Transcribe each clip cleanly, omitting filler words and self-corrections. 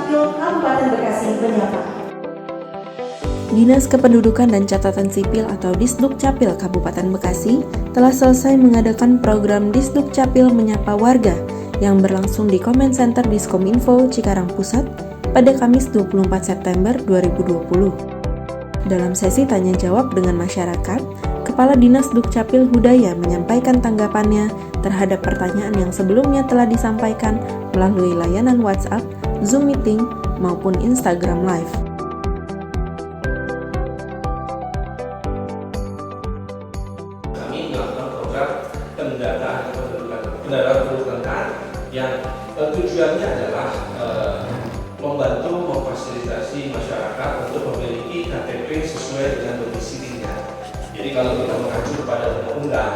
Dukcapil Kabupaten Bekasi menyapa. Dinas Kependudukan dan Catatan Sipil atau Disdukcapil Kabupaten Bekasi telah selesai mengadakan program Disdukcapil Menyapa Warga yang berlangsung di Comment Center Diskominfo Cikarang Pusat pada Kamis 24 September 2020. Dalam sesi tanya jawab dengan masyarakat, Kepala Dinas Dukcapil Hudaya menyampaikan tanggapannya terhadap pertanyaan yang sebelumnya telah disampaikan melalui layanan WhatsApp, Zoom Meeting, maupun Instagram Live. Kami melakukan program pendataan kependudukan yang tujuannya adalah membantu memfasilitasi masyarakat untuk memiliki KTP sesuai dengan domisilinya. Jadi kalau kita mengacu kepada undang-undang,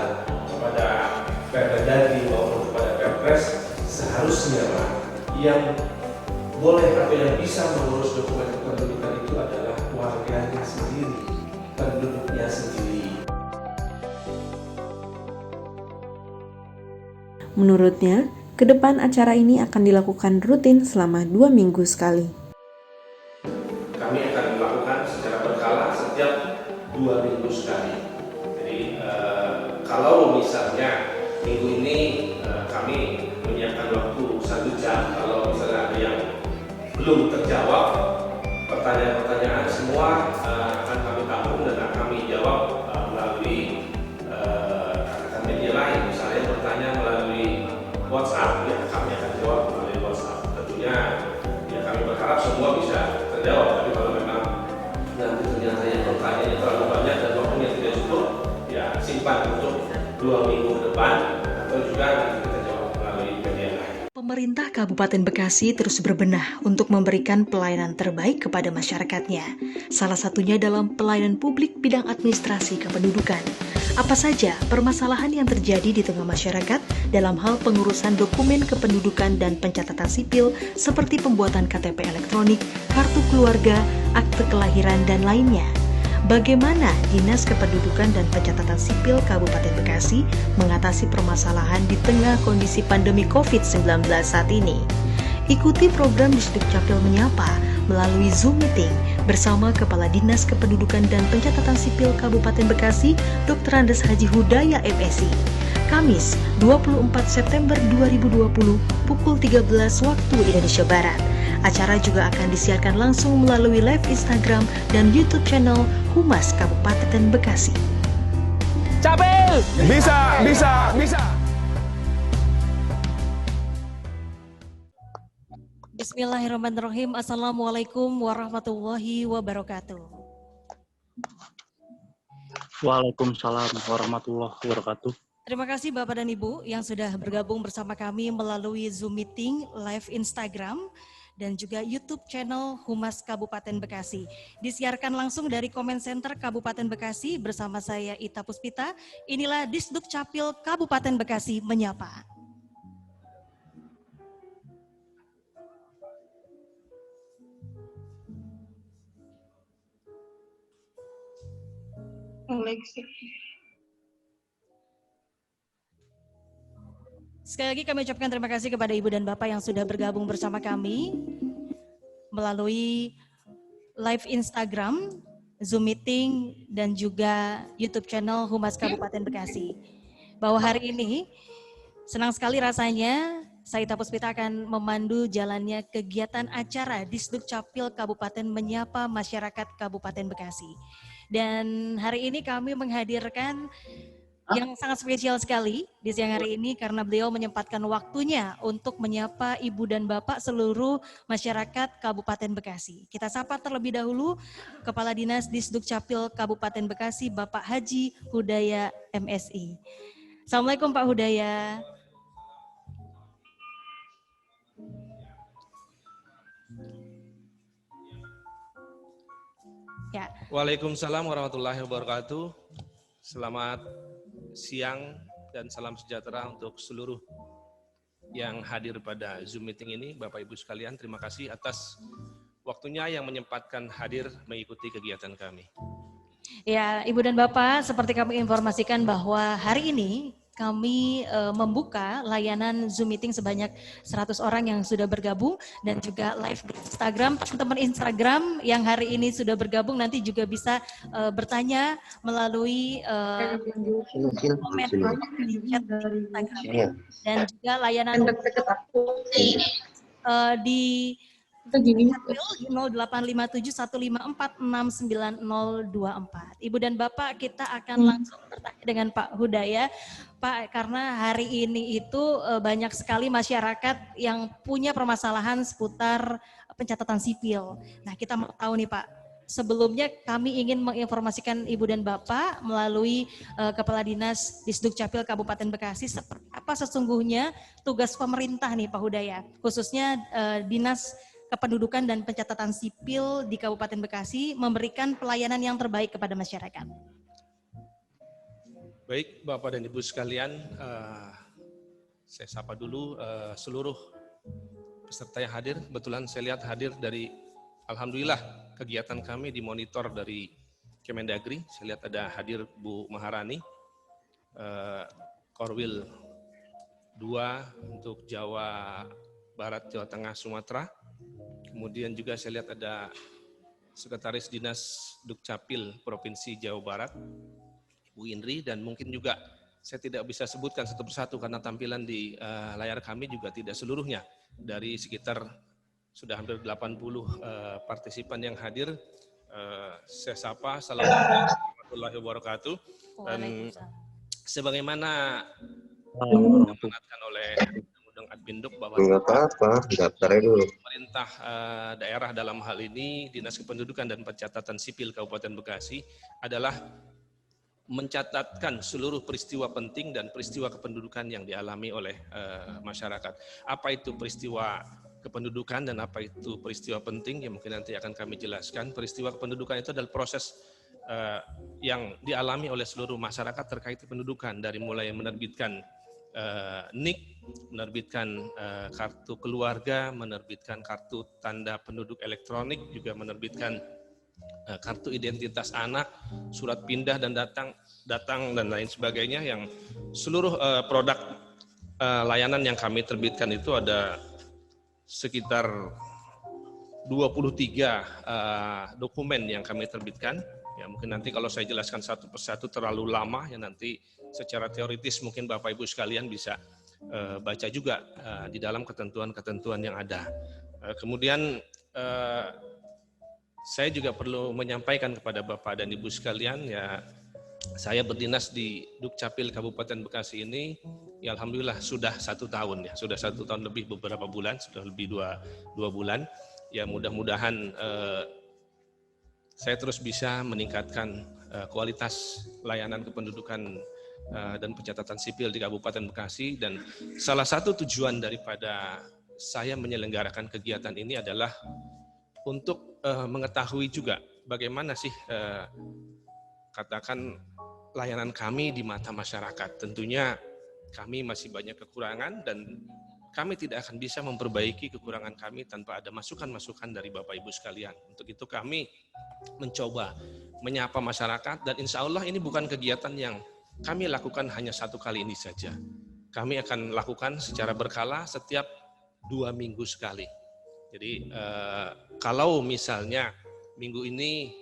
kepada Permendagri maupun kepada Perpres, seharusnya yang boleh atau yang bisa mengurus dokumen kependudukan itu adalah warganya sendiri, penduduknya sendiri. Menurutnya, ke depan acara ini akan dilakukan rutin selama 2 minggu sekali. Kami akan melakukan secara berkala setiap 2 minggu sekali. Jadi kalau misalnya minggu ini kami menyiapkan waktu 1 jam, kalau misalnya ada yang belum terjawab, pertanyaan-pertanyaan semua akan kami tampung dan akan kami jawab melalui rekan media lain. Misalnya bertanya melalui WhatsApp, ya kami akan jawab melalui WhatsApp. Tentunya ya kami berharap semua bisa terjawab, tapi kalau memang nanti ternyata yang pertanyaannya terlalu banyak dan waktunya tidak cukup, ya simpan untuk 2 minggu ke depan atau juga nanti kita jawab melalui media lain. Pemerintah Kabupaten Bekasi terus berbenah untuk memberikan pelayanan terbaik kepada masyarakatnya. Salah satunya dalam pelayanan publik bidang administrasi kependudukan. Apa saja permasalahan yang terjadi di tengah masyarakat dalam hal pengurusan dokumen kependudukan dan pencatatan sipil seperti pembuatan KTP elektronik, kartu keluarga, akte kelahiran, dan lainnya. Bagaimana Dinas Kependudukan dan Pencatatan Sipil Kabupaten Bekasi mengatasi permasalahan di tengah kondisi pandemi COVID-19 saat ini? Ikuti program Disdukcapil Menyapa melalui Zoom Meeting bersama Kepala Dinas Kependudukan dan Pencatatan Sipil Kabupaten Bekasi, Dr. Andes Haji Hudaya MSI. Kamis 24 September 2020 pukul 13 waktu Indonesia Barat. Acara juga akan disiarkan langsung melalui live Instagram dan YouTube channel Humas Kabupaten Bekasi. Capil! Bisa! Bismillahirrahmanirrahim. Assalamualaikum warahmatullahi wabarakatuh. Waalaikumsalam warahmatullahi wabarakatuh. Terima kasih Bapak dan Ibu yang sudah bergabung bersama kami melalui Zoom Meeting, live Instagram, dan juga YouTube channel Humas Kabupaten Bekasi. Disiarkan langsung dari Comment Center Kabupaten Bekasi bersama saya Ita Puspita. Inilah Disdukcapil Kabupaten Bekasi Menyapa. Sekali lagi kami ucapkan terima kasih kepada Ibu dan Bapak yang sudah bergabung bersama kami melalui live Instagram, Zoom Meeting, dan juga YouTube channel Humas Kabupaten Bekasi. Bahwa hari ini senang sekali rasanya saya Ita Puspita akan memandu jalannya kegiatan acara Disdukcapil Kabupaten Menyapa Masyarakat Kabupaten Bekasi. Dan hari ini kami menghadirkan yang sangat spesial sekali di siang hari ini karena beliau menyempatkan waktunya untuk menyapa Ibu dan Bapak seluruh masyarakat Kabupaten Bekasi. Kita sapa terlebih dahulu Kepala Dinas Disdukcapil Kabupaten Bekasi, Bapak Haji Hudaya MSI. Assalamualaikum Pak Hudaya. Ya. Waalaikumsalam warahmatullahi wabarakatuh. Selamat siang dan salam sejahtera untuk seluruh yang hadir pada Zoom meeting ini. Bapak Ibu sekalian, terima kasih atas waktunya yang menyempatkan hadir mengikuti kegiatan kami. Ya, Ibu dan Bapak, seperti kami informasikan bahwa hari ini kami membuka layanan Zoom meeting sebanyak 100 orang yang sudah bergabung dan juga live di Instagram. Teman-teman Instagram yang hari ini sudah bergabung nanti juga bisa bertanya melalui komen di chat Instagram dan juga layanan di 085715469024. Ibu dan Bapak, kita akan langsung bertanya dengan Pak Hudaya. Pak, karena hari ini itu banyak sekali masyarakat yang punya permasalahan seputar pencatatan sipil. Nah, kita mau tahu nih Pak, sebelumnya kami ingin menginformasikan Ibu dan Bapak melalui Kepala Dinas Disdukcapil Kabupaten Bekasi seperti apa sesungguhnya tugas pemerintah nih Pak Hudaya, khususnya Dinas Kependudukan dan Pencatatan Sipil di Kabupaten Bekasi memberikan pelayanan yang terbaik kepada masyarakat. Baik, Bapak dan Ibu sekalian, saya sapa dulu seluruh peserta yang hadir. Kebetulan saya lihat hadir dari, alhamdulillah, kegiatan kami dimonitor dari Kemendagri. Saya lihat ada hadir Bu Maharani, Korwil 2 untuk Jawa Barat, Jawa Tengah, Sumatera. Kemudian juga saya lihat ada Sekretaris Dinas Dukcapil Provinsi Jawa Barat, Bu Indri, dan mungkin juga saya tidak bisa sebutkan satu persatu karena tampilan di layar kami juga tidak seluruhnya. Dari sekitar sudah hampir 80 partisipan yang hadir, saya sapa, assalamualaikum warahmatullahi wabarakatuh. Dan sebagaimana diamanatkan oleh Undang-Undang Adminduk bahwa pemerintah daerah dalam hal ini Dinas Kependudukan dan Pencatatan Sipil Kabupaten Bekasi adalah mencatatkan seluruh peristiwa penting dan peristiwa kependudukan yang dialami oleh masyarakat. Apa itu peristiwa kependudukan dan apa itu peristiwa penting, ya mungkin nanti akan kami jelaskan. Peristiwa kependudukan itu adalah proses yang dialami oleh seluruh masyarakat terkait kependudukan, dari mulai menerbitkan NIK, menerbitkan kartu keluarga, menerbitkan kartu tanda penduduk elektronik, juga menerbitkan kartu identitas anak, surat pindah dan datang dan lain sebagainya. Yang seluruh produk layanan yang kami terbitkan itu ada sekitar 23 dokumen yang kami terbitkan. Ya, mungkin nanti kalau saya jelaskan satu persatu terlalu lama, ya nanti secara teoritis mungkin Bapak Ibu sekalian bisa baca juga di dalam ketentuan-ketentuan yang ada. Kemudian saya juga perlu menyampaikan kepada Bapak dan Ibu sekalian, ya saya berdinas di Dukcapil Kabupaten Bekasi ini, ya alhamdulillah sudah 1 tahun ya, sudah 1 tahun lebih beberapa bulan, sudah lebih 2 bulan. Ya mudah-mudahan saya terus bisa meningkatkan kualitas layanan kependudukan dan pencatatan sipil di Kabupaten Bekasi. Dan salah satu tujuan daripada saya menyelenggarakan kegiatan ini adalah untuk mengetahui juga bagaimana sih katakan layanan kami di mata masyarakat. Tentunya kami masih banyak kekurangan dan kami tidak akan bisa memperbaiki kekurangan kami tanpa ada masukan-masukan dari Bapak Ibu sekalian. Untuk itu kami mencoba menyapa masyarakat, dan insya Allah ini bukan kegiatan yang kami lakukan hanya 1 kali ini saja. Kami akan lakukan secara berkala setiap 2 minggu sekali. Jadi kalau misalnya minggu ini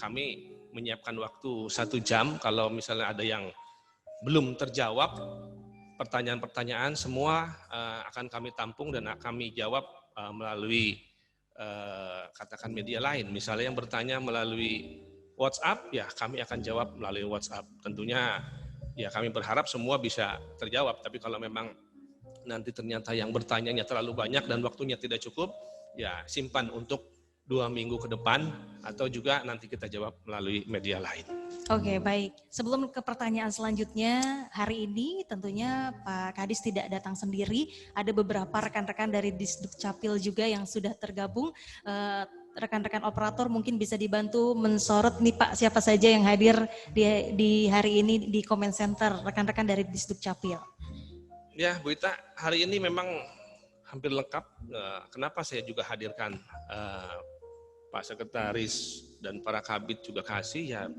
kami menyiapkan waktu 1 jam, kalau misalnya ada yang belum terjawab, pertanyaan-pertanyaan semua akan kami tampung dan kami jawab melalui katakan media lain. Misalnya yang bertanya melalui WhatsApp, ya kami akan jawab melalui WhatsApp. Tentunya ya kami berharap semua bisa terjawab, tapi kalau memang nanti ternyata yang bertanyanya terlalu banyak dan waktunya tidak cukup, ya simpan untuk 2 minggu ke depan, atau juga nanti kita jawab melalui media lain. Oke, baik. Sebelum ke pertanyaan selanjutnya, hari ini tentunya Pak Kadis tidak datang sendiri. Ada beberapa rekan-rekan dari Disdukcapil juga yang sudah tergabung. Rekan-rekan operator mungkin bisa dibantu mensorot nih Pak, siapa saja yang hadir di hari ini di comment center, rekan-rekan dari Disdukcapil. Ya, Bu Ita, hari ini memang hampir lengkap. Kenapa saya juga hadirkan Pak Sekretaris dan para kabit juga kasih, ya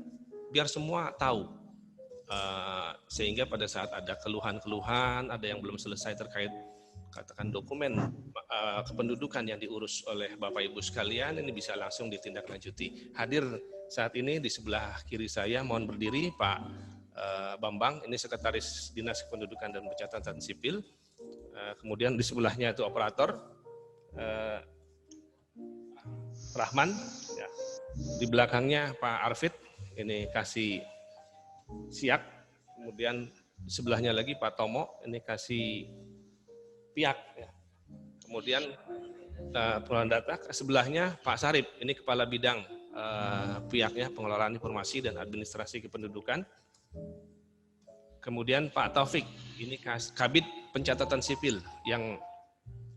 biar semua tahu Sehingga pada saat ada keluhan-keluhan, ada yang belum selesai terkait katakan dokumen kependudukan yang diurus oleh Bapak Ibu sekalian, ini bisa langsung ditindaklanjuti. Hadir saat ini di sebelah kiri saya, mohon berdiri Pak Bambang, ini Sekretaris Dinas Kependudukan dan Pencatatan Sipil. Kemudian di sebelahnya itu operator Rahman, ya. Di belakangnya Pak Arfid, ini kasih siak. Kemudian di sebelahnya lagi Pak Tomo, ini kasih piak. Ya. Kemudian pengelolaan data, sebelahnya Pak Sarip, ini Kepala Bidang piaknya Pengelolaan Informasi dan Administrasi Kependudukan. Kemudian Pak Taufik, ini Kabid Pencatatan Sipil yang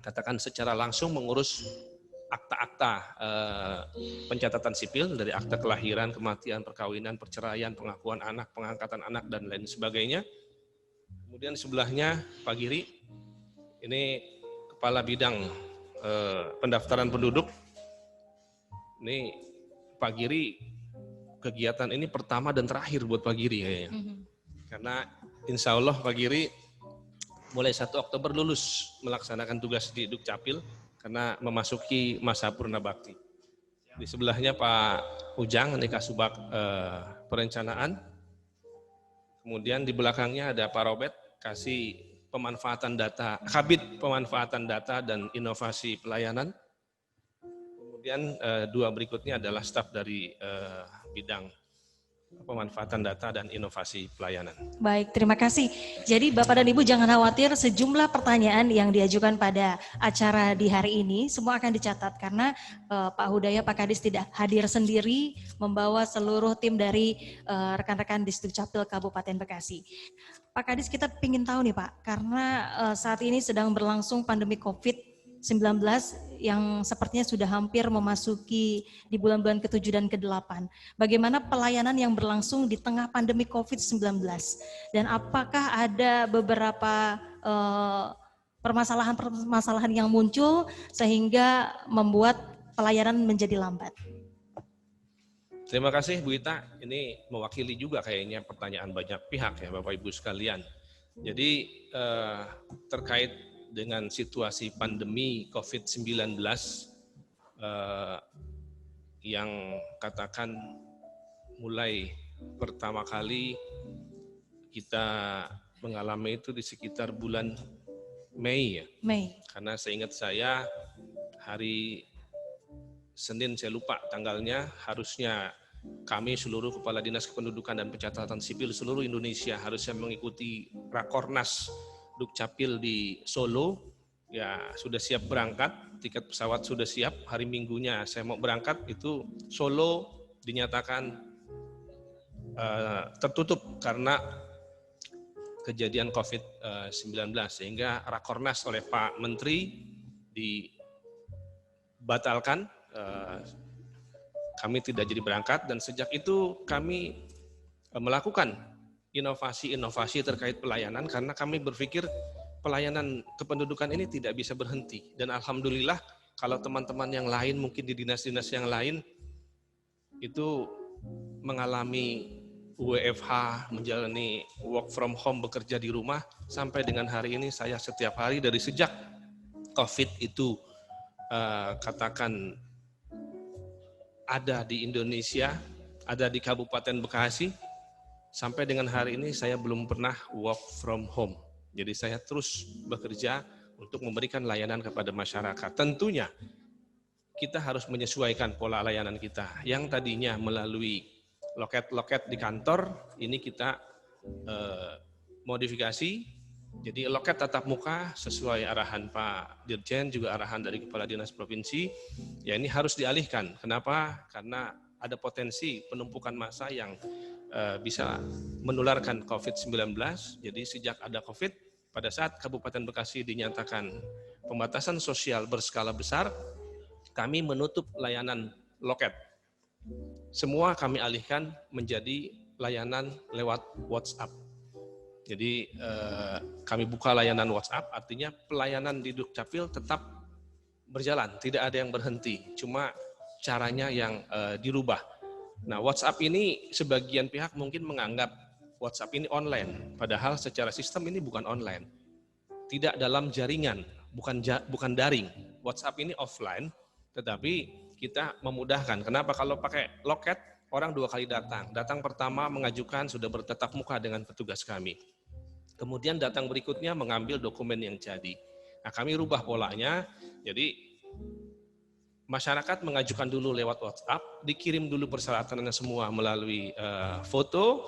katakan secara langsung mengurus akta-akta pencatatan sipil dari akta kelahiran, kematian, perkawinan, perceraian, pengakuan anak, pengangkatan anak, dan lain sebagainya. Kemudian sebelahnya Pak Giri, ini Kepala Bidang Pendaftaran Penduduk. Ini Pak Giri, kegiatan ini pertama dan terakhir buat Pak Giri kayaknya. Karena insya Allah Pak Giri mulai 1 Oktober lulus melaksanakan tugas di Dukcapil karena memasuki masa purna bakti. Di sebelahnya Pak Ujang, ini Kasubag Perencanaan. Kemudian di belakangnya ada Pak Robert, kasih pemanfaatan data, Kabid Pemanfaatan Data dan Inovasi Pelayanan. Kemudian 2 berikutnya adalah staf dari bidang pemanfaatan data dan inovasi pelayanan. Baik, terima kasih. Jadi Bapak dan Ibu jangan khawatir, sejumlah pertanyaan yang diajukan pada acara di hari ini semua akan dicatat karena Pak Hudaya, Pak Kadis tidak hadir sendiri, membawa seluruh tim dari rekan-rekan di Dukcapil Kabupaten Bekasi. Pak Kadis, kita ingin tahu nih Pak, karena saat ini sedang berlangsung pandemi COVID-19 yang sepertinya sudah hampir memasuki di bulan-bulan ke-7 dan ke-8. Bagaimana pelayanan yang berlangsung di tengah pandemi COVID-19? Dan apakah ada beberapa permasalahan-permasalahan yang muncul sehingga membuat pelayanan menjadi lambat? Terima kasih Bu Ita, ini mewakili juga kayaknya pertanyaan banyak pihak ya Bapak Ibu sekalian. Jadi terkait dengan situasi pandemi COVID-19 yang katakan mulai pertama kali kita mengalami itu di sekitar bulan Mei ya. Mei. Karena seingat saya hari Senin, saya lupa tanggalnya, harusnya kami seluruh Kepala Dinas Kependudukan dan Pencatatan Sipil seluruh Indonesia harusnya mengikuti Rakornas Dukcapil di Solo, ya sudah siap berangkat, tiket pesawat sudah siap, hari Minggunya saya mau berangkat, itu Solo dinyatakan tertutup karena kejadian COVID-19, sehingga Rakornas oleh Pak Menteri dibatalkan, kami tidak jadi berangkat, dan sejak itu kami melakukan inovasi-inovasi terkait pelayanan karena kami berpikir pelayanan kependudukan ini tidak bisa berhenti. Dan alhamdulillah kalau teman-teman yang lain mungkin di dinas-dinas yang lain itu mengalami WFH, menjalani work from home, bekerja di rumah, sampai dengan hari ini saya setiap hari dari sejak COVID itu katakan ada di Indonesia, ada di Kabupaten Bekasi, sampai dengan hari ini saya belum pernah work from home. Jadi saya terus bekerja untuk memberikan layanan kepada masyarakat. Tentunya kita harus menyesuaikan pola layanan kita. Yang tadinya melalui loket-loket di kantor, ini kita modifikasi. Jadi loket tatap muka sesuai arahan Pak Dirjen, juga arahan dari Kepala Dinas Provinsi. Ya ini harus dialihkan. Kenapa? Karena ada potensi penumpukan massa yang bisa menularkan COVID-19. Jadi sejak ada COVID, pada saat Kabupaten Bekasi dinyatakan pembatasan sosial berskala besar, kami menutup layanan loket. Semua kami alihkan menjadi layanan lewat WhatsApp. Jadi kami buka layanan WhatsApp, artinya pelayanan di Dukcapil tetap berjalan, tidak ada yang berhenti, cuma caranya yang dirubah. Nah, WhatsApp ini sebagian pihak mungkin menganggap WhatsApp ini online, padahal secara sistem ini bukan online. Tidak dalam jaringan, bukan daring. WhatsApp ini offline, tetapi kita memudahkan. Kenapa? Kalau pakai loket, orang 2 kali datang. Datang pertama mengajukan sudah bertatap muka dengan petugas kami. Kemudian datang berikutnya mengambil dokumen yang jadi. Nah, kami rubah polanya, jadi masyarakat mengajukan dulu lewat WhatsApp, dikirim dulu persyaratannya semua melalui foto.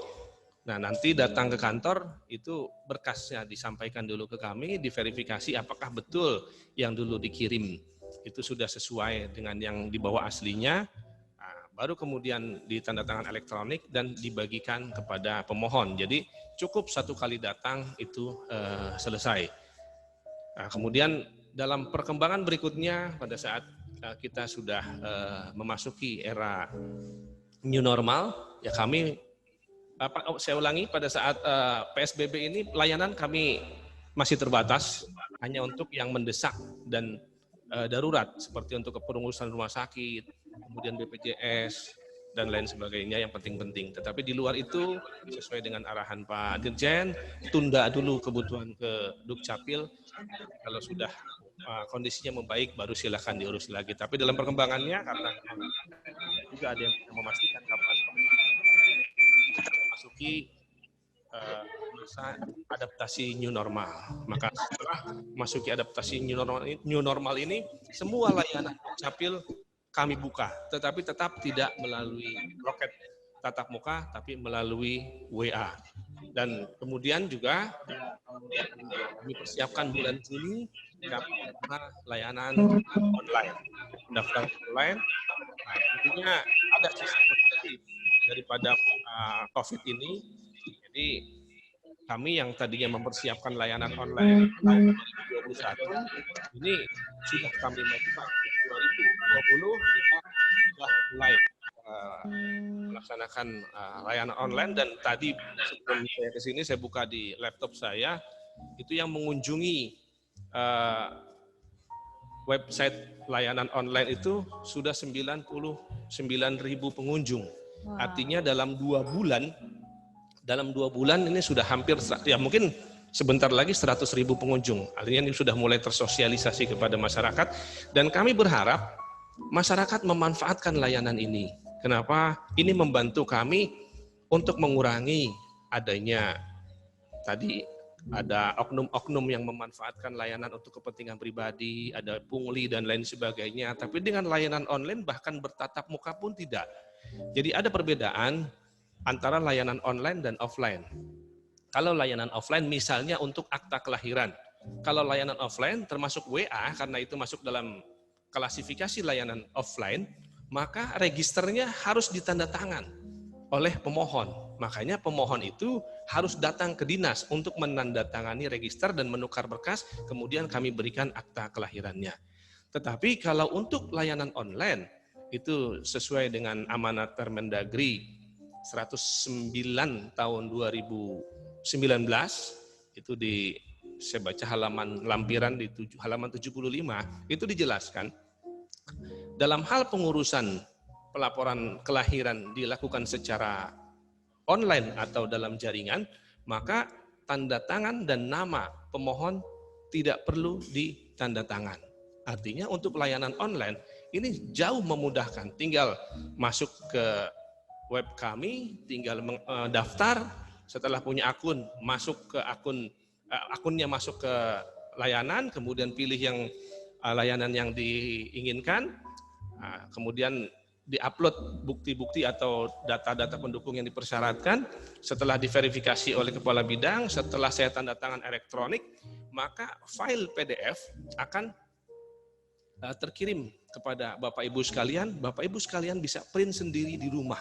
Nah, nanti datang ke kantor, itu berkasnya disampaikan dulu ke kami, diverifikasi apakah betul yang dulu dikirim itu sudah sesuai dengan yang dibawa aslinya. Nah, baru kemudian ditandatangan elektronik dan dibagikan kepada pemohon. Jadi cukup 1 kali datang itu selesai. Nah, kemudian dalam perkembangan berikutnya pada saat kita sudah memasuki era new normal, ya saya ulangi, pada saat PSBB ini layanan kami masih terbatas hanya untuk yang mendesak dan darurat seperti untuk kepengurusan rumah sakit, kemudian BPJS dan lain sebagainya yang penting-penting. Tetapi di luar itu sesuai dengan arahan Pak Dirjen, tunda dulu kebutuhan ke Dukcapil. Kalau sudah kondisinya membaik baru silakan diurus lagi. Tapi dalam perkembangannya karena juga ada yang memastikan kapan kita memasuki masa adaptasi new normal. Maka setelah memasuki adaptasi new normal ini semua layanan Dukcapil kami buka, tetapi tetap tidak melalui loket tatap muka, tapi melalui WA. Dan kemudian juga kami persiapkan bulan Juni layanan online, daftar online. Nah, intinya ada sisi positif daripada COVID ini. Jadi kami yang tadinya mempersiapkan layanan online tahun 2021, ini sudah kami lakukan. 2020 kita sudah mulai melaksanakan layanan online, dan tadi sebelum saya ke sini saya buka di laptop saya, itu yang mengunjungi website layanan online itu sudah 99.000 pengunjung. Wow. Artinya dalam 2 bulan ini sudah hampir, ya mungkin sebentar lagi 100.000 pengunjung. Artinya ini sudah mulai tersosialisasi kepada masyarakat, dan kami berharap masyarakat memanfaatkan layanan ini. Kenapa? Ini membantu kami untuk mengurangi adanya tadi ada oknum-oknum yang memanfaatkan layanan untuk kepentingan pribadi, ada pungli dan lain sebagainya. Tapi dengan layanan online bahkan bertatap muka pun tidak. Jadi ada perbedaan antara layanan online dan offline. Kalau layanan offline misalnya untuk akta kelahiran. Kalau layanan offline termasuk WA, karena itu masuk dalam klasifikasi layanan offline, maka registernya harus ditandatangan oleh pemohon. Makanya pemohon itu harus datang ke dinas untuk menandatangani register dan menukar berkas, kemudian kami berikan akta kelahirannya. Tetapi kalau untuk layanan online, itu sesuai dengan amanat Permendagri 109 tahun 2019, itu saya baca lampiran di halaman 75, itu dijelaskan dalam hal pengurusan pelaporan kelahiran dilakukan secara online atau dalam jaringan, maka tanda tangan dan nama pemohon tidak perlu ditandatangan. Artinya untuk layanan online ini jauh memudahkan, tinggal masuk ke web kami, tinggal daftar, setelah punya akun, masuk ke akunnya masuk ke layanan, kemudian pilih yang layanan yang diinginkan, kemudian diupload bukti-bukti atau data-data pendukung yang dipersyaratkan. Setelah diverifikasi oleh kepala bidang, setelah saya tanda tangan elektronik, maka file PDF akan terkirim kepada Bapak Ibu sekalian. Bapak Ibu sekalian bisa print sendiri di rumah.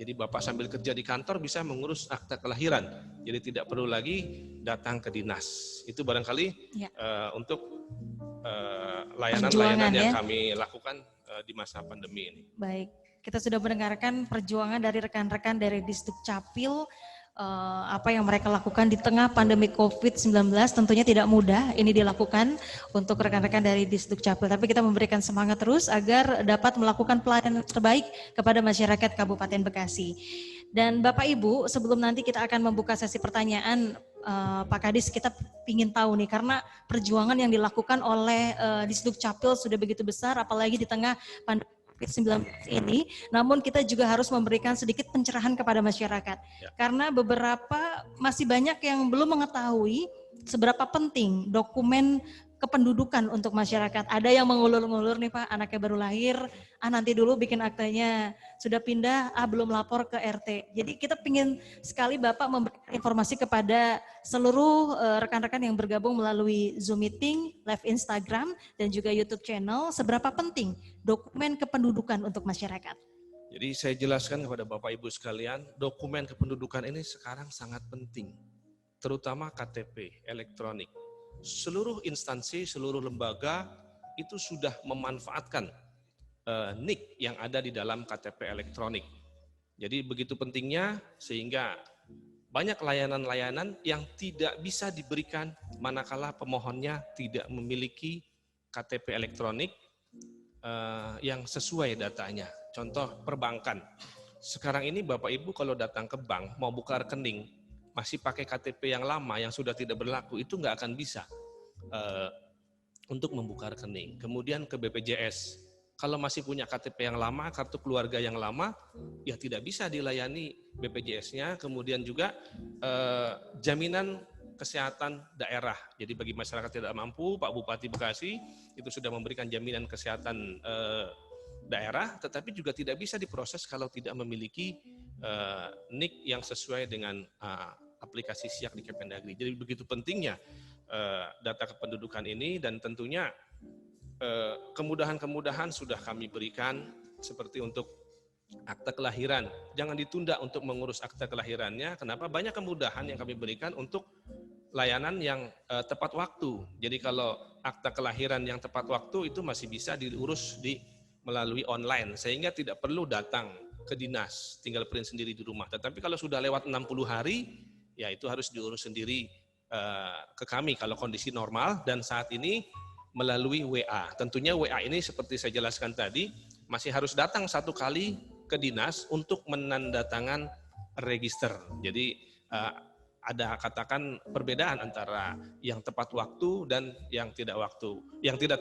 Jadi Bapak sambil kerja di kantor bisa mengurus akta kelahiran. Jadi tidak perlu lagi datang ke dinas. Itu barangkali ya. Untuk layanan-layanan yang kami lakukan di masa pandemi ini. Baik, kita sudah mendengarkan perjuangan dari rekan-rekan dari Disdukcapil, apa yang mereka lakukan di tengah pandemi COVID-19. Tentunya tidak mudah ini dilakukan untuk rekan-rekan dari Disdukcapil, tapi kita memberikan semangat terus agar dapat melakukan pelayanan terbaik kepada masyarakat Kabupaten Bekasi. Dan Bapak Ibu, sebelum nanti kita akan membuka sesi pertanyaan, Pak Kadis, kita ingin tahu nih, karena perjuangan yang dilakukan oleh Disduk Capil sudah begitu besar, apalagi di tengah pandemi COVID-19 ini, namun kita juga harus memberikan sedikit pencerahan kepada masyarakat. Karena masih banyak yang belum mengetahui seberapa penting dokumen kependudukan untuk masyarakat. Ada yang mengulur-ngulur nih Pak, anaknya baru lahir, nanti dulu bikin aktenya, sudah pindah, belum lapor ke RT. Jadi kita ingin sekali Bapak memberikan informasi kepada seluruh rekan-rekan yang bergabung melalui Zoom meeting, live Instagram, dan juga YouTube channel, seberapa penting dokumen kependudukan untuk masyarakat. Jadi saya jelaskan kepada Bapak Ibu sekalian, dokumen kependudukan ini sekarang sangat penting, terutama KTP elektronik. Seluruh instansi, seluruh lembaga itu sudah memanfaatkan NIK yang ada di dalam KTP elektronik. Jadi begitu pentingnya sehingga banyak layanan-layanan yang tidak bisa diberikan manakala pemohonnya tidak memiliki KTP elektronik yang sesuai datanya. Contoh perbankan. Sekarang ini Bapak Ibu kalau datang ke bank mau buka rekening, masih pakai KTP yang lama yang sudah tidak berlaku, itu nggak akan bisa untuk membuka rekening. Kemudian ke BPJS, kalau masih punya KTP yang lama, kartu keluarga yang lama, ya tidak bisa dilayani BPJS-nya. Kemudian juga jaminan kesehatan daerah. Jadi bagi masyarakat tidak mampu, Pak Bupati Bekasi itu sudah memberikan jaminan kesehatan daerah, tetapi juga tidak bisa diproses kalau tidak memiliki NIK yang sesuai dengan aplikasi SIAK di Kemendagri. Jadi begitu pentingnya data kependudukan ini, dan tentunya kemudahan-kemudahan sudah kami berikan seperti untuk akta kelahiran. Jangan ditunda untuk mengurus akta kelahirannya. Kenapa? Banyak kemudahan yang kami berikan untuk layanan yang tepat waktu. Jadi kalau akta kelahiran yang tepat waktu itu masih bisa diurus melalui online, sehingga tidak perlu datang ke dinas, tinggal print sendiri di rumah. Tetapi kalau sudah lewat 60 hari, ya itu harus diurus sendiri ke kami kalau kondisi normal, dan saat ini melalui WA. Tentunya WA ini seperti saya jelaskan tadi, masih harus datang 1 kali ke dinas untuk menandatangan register. Jadi ada katakan perbedaan antara yang tepat waktu dan yang tidak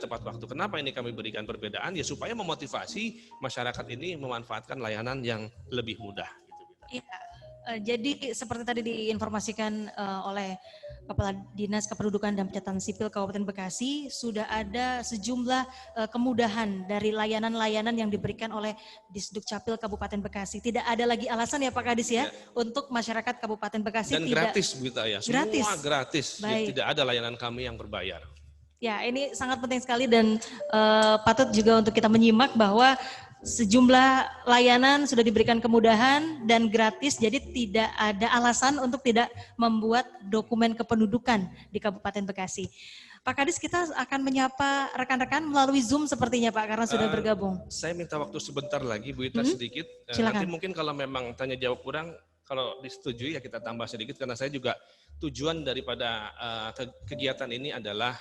tepat waktu. Kenapa ini kami berikan perbedaan? Ya supaya memotivasi masyarakat ini memanfaatkan layanan yang lebih mudah. Iya, jadi seperti tadi diinformasikan oleh Kepala Dinas Kependudukan dan Pencatatan Sipil Kabupaten Bekasi, sudah ada sejumlah kemudahan dari layanan-layanan yang diberikan oleh Disduk Capil Kabupaten Bekasi. Tidak ada lagi alasan ya Pak Kadis ya, untuk masyarakat Kabupaten Bekasi. Dan gratis Bu ya, semua gratis. Ya, tidak ada layanan kami yang berbayar. Ya, ini sangat penting sekali dan patut juga untuk kita menyimak bahwa sejumlah layanan sudah diberikan kemudahan dan gratis, jadi tidak ada alasan untuk tidak membuat dokumen kependudukan di Kabupaten Bekasi. Pak Kadis, kita akan menyapa rekan-rekan melalui Zoom sepertinya Pak, karena sudah bergabung. Saya minta waktu sebentar lagi Bu Ita sedikit. Nanti mungkin kalau memang tanya jawab kurang, kalau disetujui ya kita tambah sedikit, karena saya juga tujuan daripada kegiatan ini adalah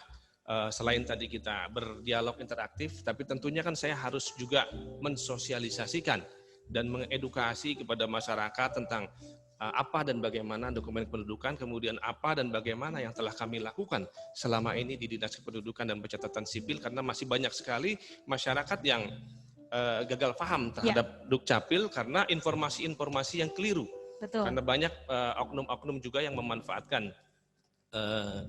selain tadi kita berdialog interaktif, tapi tentunya kan saya harus juga mensosialisasikan dan mengedukasi kepada masyarakat tentang apa dan bagaimana dokumen kependudukan, kemudian apa dan bagaimana yang telah kami lakukan selama ini di Dinas Kependudukan dan Pencatatan Sipil, karena masih banyak sekali masyarakat yang gagal paham terhadap Dukcapil karena informasi-informasi yang keliru. Betul. Karena banyak oknum-oknum juga yang memanfaatkan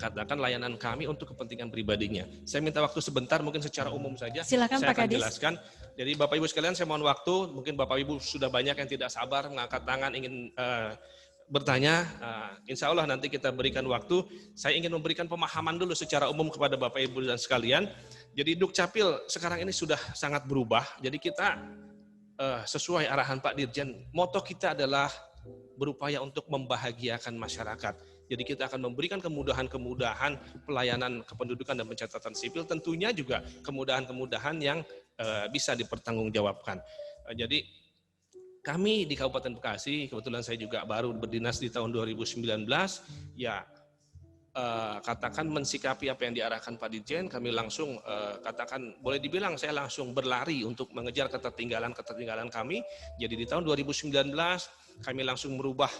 katakan layanan kami untuk kepentingan pribadinya. Saya minta waktu sebentar, mungkin secara umum saja. Silakan, saya Pak akan Kadis. jelaskan. Jadi Bapak Ibu sekalian, saya mohon waktu. Mungkin Bapak Ibu sudah banyak yang tidak sabar mengangkat tangan ingin bertanya. Insya Allah nanti kita berikan waktu. Saya ingin memberikan pemahaman dulu secara umum kepada Bapak Ibu dan sekalian. Jadi Dukcapil sekarang ini sudah sangat berubah. Jadi kita sesuai arahan Pak Dirjen, moto kita adalah berupaya untuk membahagiakan masyarakat. Jadi kita akan memberikan kemudahan-kemudahan pelayanan kependudukan dan pencatatan sipil, tentunya juga kemudahan-kemudahan yang bisa dipertanggungjawabkan. Jadi kami di Kabupaten Bekasi, kebetulan saya juga baru berdinas di tahun 2019, ya katakan mensikapi apa yang diarahkan Pak Dirjen, kami langsung katakan boleh dibilang saya langsung berlari untuk mengejar ketertinggalan kami. Jadi di tahun 2019 kami langsung merubah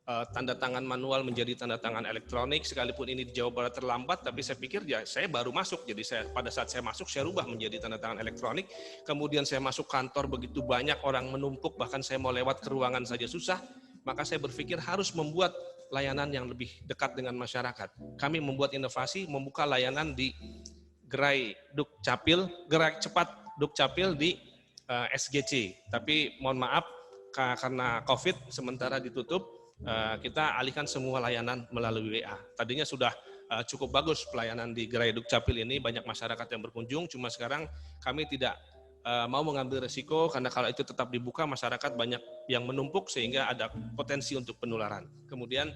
tanda tangan manual menjadi tanda tangan elektronik, sekalipun ini di Jawa Barat terlambat, tapi saya pikir ya saya baru masuk, jadi pada saat saya masuk saya rubah menjadi tanda tangan elektronik. Kemudian saya masuk kantor, begitu banyak orang menumpuk, bahkan saya mau lewat ke ruangan saja susah, maka saya berpikir harus membuat layanan yang lebih dekat dengan masyarakat. Kami membuat inovasi, membuka layanan di gerai Dukcapil, gerai cepat Dukcapil di SGC, tapi mohon maaf karena COVID sementara ditutup. Kita alihkan semua layanan melalui WA. Tadinya sudah cukup bagus pelayanan di gerai Dukcapil ini, banyak masyarakat yang berkunjung, cuma sekarang kami tidak mau mengambil resiko karena kalau itu tetap dibuka masyarakat banyak yang menumpuk sehingga ada potensi untuk penularan. Kemudian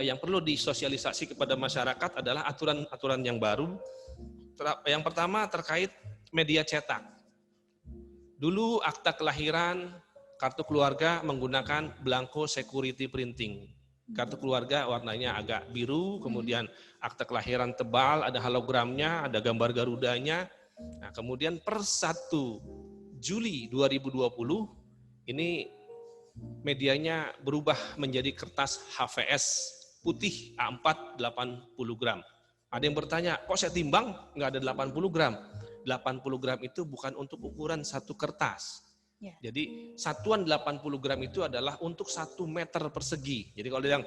yang perlu disosialisasi kepada masyarakat adalah aturan-aturan yang baru. Yang pertama terkait media cetak. Dulu akta kelahiran, kartu keluarga menggunakan blanko security printing. Kartu keluarga warnanya agak biru, kemudian akta kelahiran tebal, ada hologramnya, ada gambar Garudanya. Nah, kemudian per 1 Juli 2020 ini medianya berubah menjadi kertas HVS putih A4 80 gram. Ada yang bertanya, kok saya timbang nggak ada 80 gram? 80 gram itu bukan untuk ukuran satu kertas. Jadi satuan 80 gram itu adalah untuk 1 meter persegi. Jadi kalau dia yang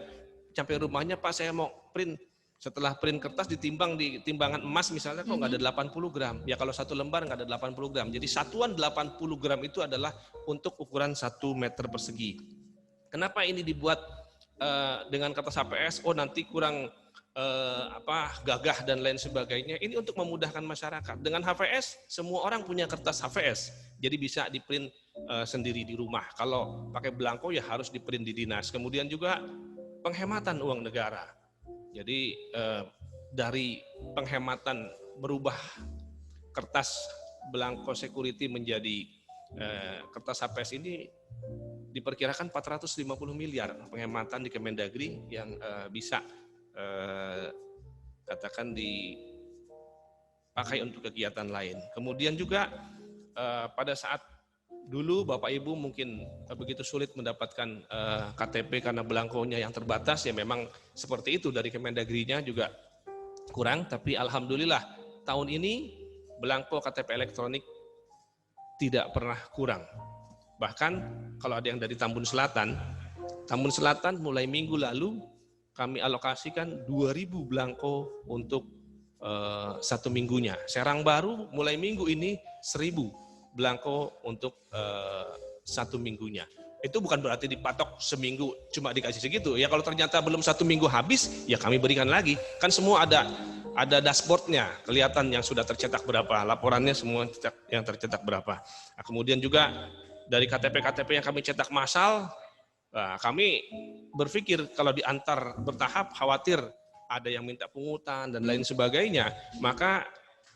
sampai rumahnya, Pak saya mau print, setelah print kertas ditimbang di timbangan emas misalnya, kok nggak ada 80 gram. Ya kalau 1 lembar nggak ada 80 gram. Jadi satuan 80 gram itu adalah untuk ukuran 1 meter persegi. Kenapa ini dibuat dengan kertas HVS? Oh nanti kurang gagah dan lain sebagainya. Ini untuk memudahkan masyarakat. Dengan HVS semua orang punya kertas HVS, jadi bisa di print sendiri di rumah. Kalau pakai belangko ya harus di print di dinas. Kemudian juga penghematan uang negara. Jadi dari penghematan berubah kertas belangko security menjadi kertas HVS ini diperkirakan 450 miliar penghematan di Kemendagri yang bisa katakan dipakai untuk kegiatan lain. Kemudian juga pada saat dulu Bapak Ibu mungkin begitu sulit mendapatkan KTP karena belangkonya yang terbatas, ya memang seperti itu, dari Kemendagrinya juga kurang, tapi alhamdulillah tahun ini belangko KTP elektronik tidak pernah kurang. Bahkan kalau ada yang dari Tambun Selatan mulai minggu lalu kami alokasikan 2.000 belangko untuk 1 minggunya. Serang Baru mulai minggu ini 1.000 belangko untuk 1 minggunya. Itu bukan berarti dipatok seminggu cuma dikasih segitu. Ya kalau ternyata belum 1 minggu habis, ya kami berikan lagi. Kan semua ada dashboardnya, kelihatan yang sudah tercetak berapa, laporannya semua yang tercetak berapa. Nah, kemudian juga dari KTP-KTP yang kami cetak massal, nah, kami berpikir kalau diantar bertahap khawatir ada yang minta pungutan dan lain sebagainya, maka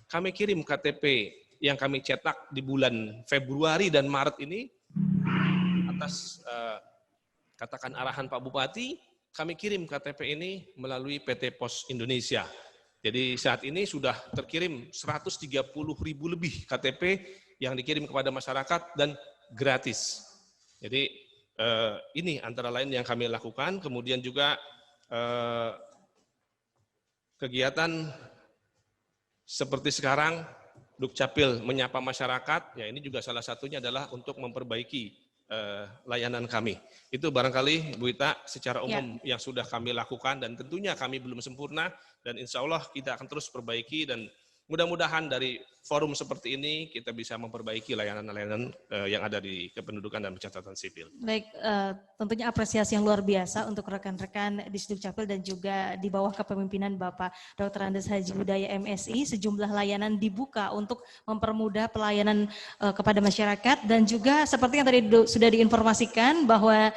kami kirim KTP yang kami cetak di bulan Februari dan Maret ini atas katakan arahan Pak Bupati, kami kirim KTP ini melalui PT Pos Indonesia. Jadi saat ini sudah terkirim 130.000 lebih KTP yang dikirim kepada masyarakat dan gratis. Jadi ini antara lain yang kami lakukan. Kemudian juga kegiatan seperti sekarang Dukcapil menyapa masyarakat, ya ini juga salah satunya adalah untuk memperbaiki layanan kami. Itu barangkali Bu Ita secara umum yang sudah kami lakukan, dan tentunya kami belum sempurna, dan insya Allah kita akan terus perbaiki, dan mudah-mudahan dari forum seperti ini kita bisa memperbaiki layanan-layanan yang ada di Kependudukan dan Pencatatan Sipil. Baik, tentunya apresiasi yang luar biasa untuk rekan-rekan di Dukcapil dan juga di bawah kepemimpinan Bapak Dr. Andes Haji Hudaya MSI, sejumlah layanan dibuka untuk mempermudah pelayanan kepada masyarakat, dan juga seperti yang tadi sudah diinformasikan bahwa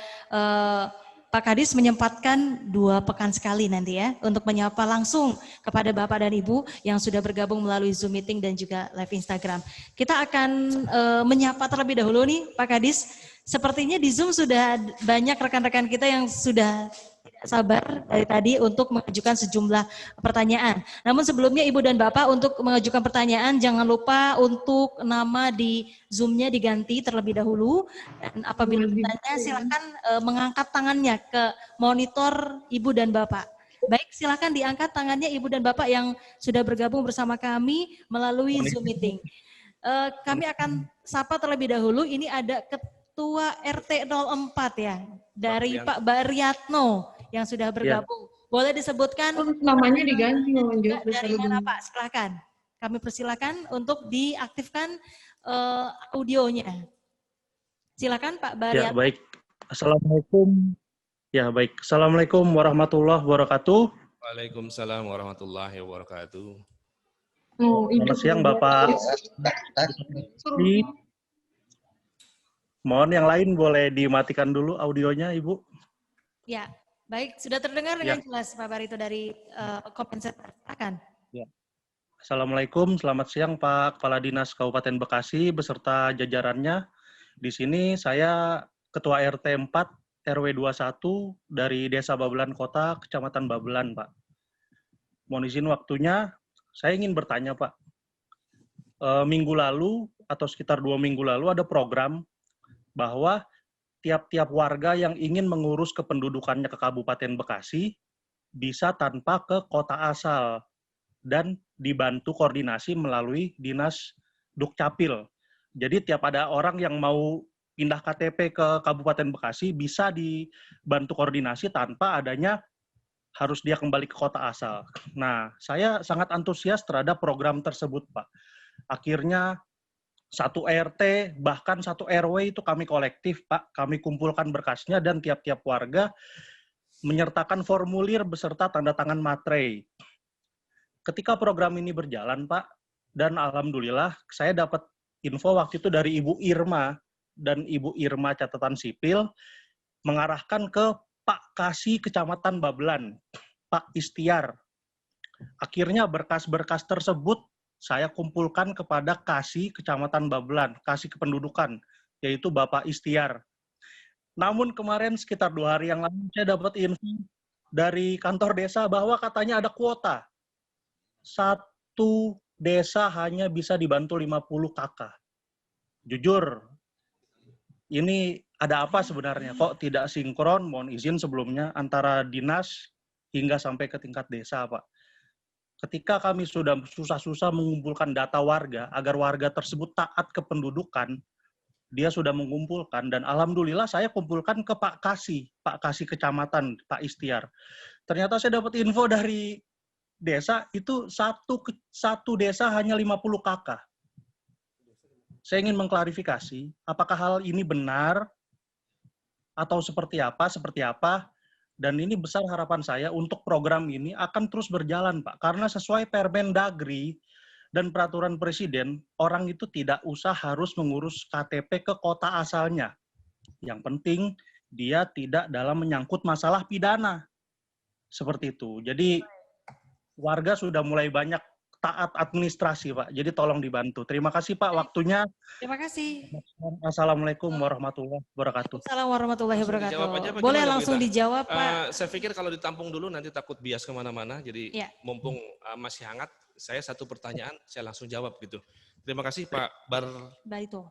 Pak Kadis menyempatkan 2 pekan sekali nanti ya untuk menyapa langsung kepada Bapak dan Ibu yang sudah bergabung melalui Zoom meeting dan juga live Instagram. Kita akan menyapa terlebih dahulu nih Pak Kadis. Sepertinya di Zoom sudah banyak rekan-rekan kita yang sudah tidak sabar dari tadi untuk mengajukan sejumlah pertanyaan. Namun sebelumnya Ibu dan Bapak untuk mengajukan pertanyaan jangan lupa untuk nama di Zoom-nya diganti terlebih dahulu. Dan apabila bertanya silakan mengangkat tangannya ke monitor Ibu dan Bapak. Baik, silakan diangkat tangannya Ibu dan Bapak yang sudah bergabung bersama kami melalui Zoom meeting. Kami akan sapa terlebih dahulu. Ini ada Ketua RT 04 ya, dari Pak Baryatno yang sudah bergabung. Boleh disebutkan Namanya diganti, Mohon dari mana Pak? Silakan. Kami persilakan untuk diaktifkan audionya. Silakan Pak Baryatno. Ya, baik. Assalamualaikum. Ya, baik. Assalamualaikum warahmatullahi wabarakatuh. Waalaikumsalam warahmatullahi wabarakatuh. Selamat siang, Bapak. Mohon yang lain boleh dimatikan dulu audionya, Ibu. Ya, baik. Sudah terdengar dengan jelas Pak Barito dari Comment Center. Silakan. Ya. Assalamualaikum, selamat siang Pak Kepala Dinas Kabupaten Bekasi beserta jajarannya. Di sini saya Ketua RT 4 RW 21 dari Desa Babelan Kota, Kecamatan Babelan, Pak. Mohon izin waktunya, saya ingin bertanya, Pak. Minggu lalu atau sekitar 2 minggu lalu ada program bahwa tiap-tiap warga yang ingin mengurus kependudukannya ke Kabupaten Bekasi bisa tanpa ke kota asal dan dibantu koordinasi melalui Dinas Dukcapil. Jadi tiap ada orang yang mau pindah KTP ke Kabupaten Bekasi bisa dibantu koordinasi tanpa adanya harus dia kembali ke kota asal. Nah, saya sangat antusias terhadap program tersebut, Pak. Akhirnya satu RT, bahkan satu RW itu kami kolektif, Pak. Kami kumpulkan berkasnya dan tiap-tiap warga menyertakan formulir beserta tanda tangan materai. Ketika program ini berjalan, Pak, dan alhamdulillah saya dapat info waktu itu dari Ibu Irma, dan Ibu Irma Catatan Sipil mengarahkan ke Pak Kasih Kecamatan Babelan, Pak Istiar. Akhirnya berkas-berkas tersebut saya kumpulkan kepada Kasih Kecamatan Babelan, Kasih Kependudukan, yaitu Bapak Istiar. Namun kemarin sekitar 2 hari yang lalu saya dapat info dari kantor desa bahwa katanya ada kuota. Satu desa hanya bisa dibantu 50 kakak. Jujur, ini ada apa sebenarnya? Kok tidak sinkron? Mohon izin sebelumnya antara dinas hingga sampai ke tingkat desa, Pak. Ketika kami sudah susah-susah mengumpulkan data warga agar warga tersebut taat kependudukan, dia sudah mengumpulkan dan alhamdulillah saya kumpulkan ke Pak Kasih Kecamatan, Pak Istiar. Ternyata saya dapat info dari desa itu satu desa hanya 50 kakak. Saya ingin mengklarifikasi, apakah hal ini benar atau seperti apa, dan ini besar harapan saya untuk program ini akan terus berjalan, Pak. Karena sesuai Permendagri dan peraturan Presiden, orang itu tidak usah harus mengurus KTP ke kota asalnya. Yang penting, dia tidak dalam menyangkut masalah pidana. Seperti itu. Jadi, warga sudah mulai banyak taat administrasi, Pak. Jadi tolong dibantu. Terima kasih, Pak, waktunya. Terima kasih. Assalamualaikum warahmatullahi wabarakatuh. Assalamualaikum warahmatullahi wabarakatuh. Dijawab aja, Boleh bagaimana, langsung Berita? dijawab, Pak. Saya pikir kalau ditampung dulu nanti takut bias kemana-mana. Jadi Ya. mumpung masih hangat, saya satu pertanyaan, saya langsung jawab gitu. Terima kasih Pak Barito.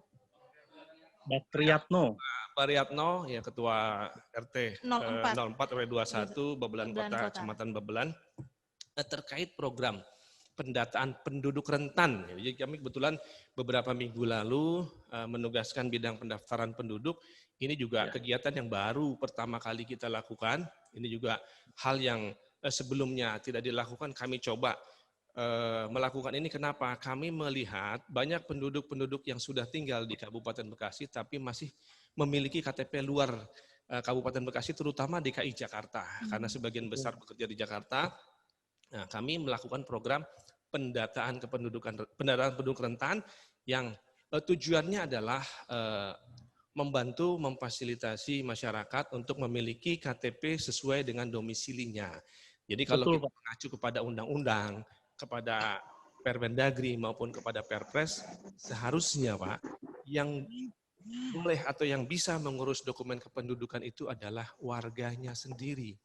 Batriatno. Baryatno, ya Ketua RT 04 RW 21 Babelan Kota, Kecamatan Babelan, terkait program pendataan penduduk rentan. Jadi kami kebetulan beberapa minggu lalu menugaskan bidang pendaftaran penduduk. Ini juga kegiatan yang baru pertama kali kita lakukan. Ini juga hal yang sebelumnya tidak dilakukan, kami coba melakukan ini. Kenapa? Kami melihat banyak penduduk-penduduk yang sudah tinggal di Kabupaten Bekasi tapi masih memiliki KTP luar Kabupaten Bekasi, terutama DKI Jakarta. Karena sebagian besar bekerja di Jakarta. Nah, kami melakukan program pendataan penduduk rentan yang tujuannya adalah membantu memfasilitasi masyarakat untuk memiliki KTP sesuai dengan domisilinya. Jadi kalau kita mengacu kepada undang-undang, kepada Permendagri maupun kepada Perpres, seharusnya Pak, yang boleh atau yang bisa mengurus dokumen kependudukan itu adalah warganya sendiri.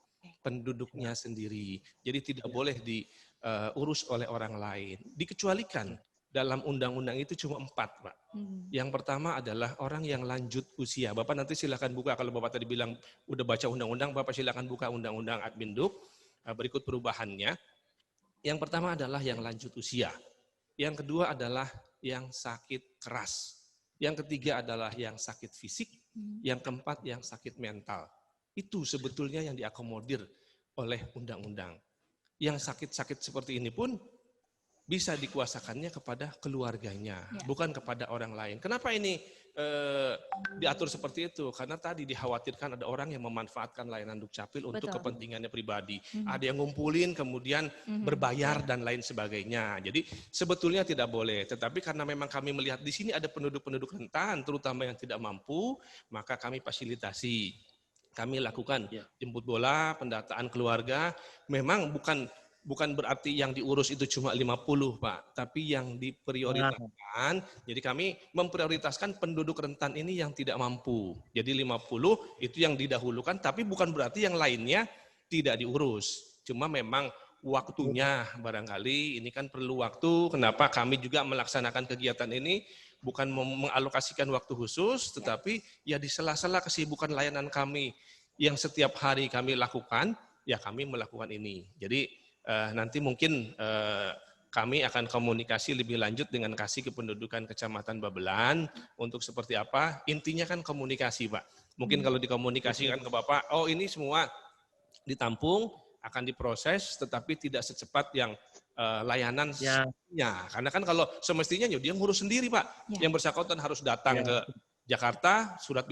penduduknya sendiri. Jadi tidak boleh diurus oleh orang lain. Dikecualikan dalam undang-undang itu cuma 4, Pak. Yang pertama adalah orang yang lanjut usia. Bapak nanti silakan buka, kalau Bapak tadi bilang udah baca undang-undang, Bapak silakan buka undang-undang Adminduk, berikut perubahannya. Yang pertama adalah yang lanjut usia. Yang kedua adalah yang sakit keras. Yang ketiga adalah yang sakit fisik. Yang keempat yang sakit mental. Itu sebetulnya yang diakomodir oleh undang-undang. Yang sakit-sakit seperti ini pun bisa dikuasakannya kepada keluarganya, bukan kepada orang lain. Kenapa ini diatur seperti itu? Karena tadi dikhawatirkan ada orang yang memanfaatkan layanan Dukcapil untuk kepentingannya pribadi. Ada yang ngumpulin kemudian berbayar dan lain sebagainya. Jadi sebetulnya tidak boleh. Tetapi karena memang kami melihat di sini ada penduduk-penduduk rentan, terutama yang tidak mampu, maka kami fasilitasi. Kami lakukan jemput bola, pendataan keluarga. Memang bukan berarti yang diurus itu cuma 50, Pak, tapi yang diprioritaskan. Jadi kami memprioritaskan penduduk rentan ini yang tidak mampu. Jadi 50 itu yang didahulukan, tapi bukan berarti yang lainnya tidak diurus. Cuma memang waktunya barangkali ini kan perlu waktu. Kenapa kami juga melaksanakan kegiatan ini bukan mengalokasikan waktu khusus, tetapi ya di sela-sela kesibukan layanan kami yang setiap hari kami lakukan, ya kami melakukan ini. Jadi nanti mungkin kami akan komunikasi lebih lanjut dengan Kasih Kependudukan Kecamatan Babelan untuk seperti apa. Intinya kan komunikasi, Pak. Mungkin kalau dikomunikasikan ke Bapak, oh ini semua ditampung, akan diproses, tetapi tidak secepat yang layanan sebelumnya. Karena kan kalau semestinya dia ngurus sendiri, Pak. Yang bersangkutan harus datang ke Jakarta, surat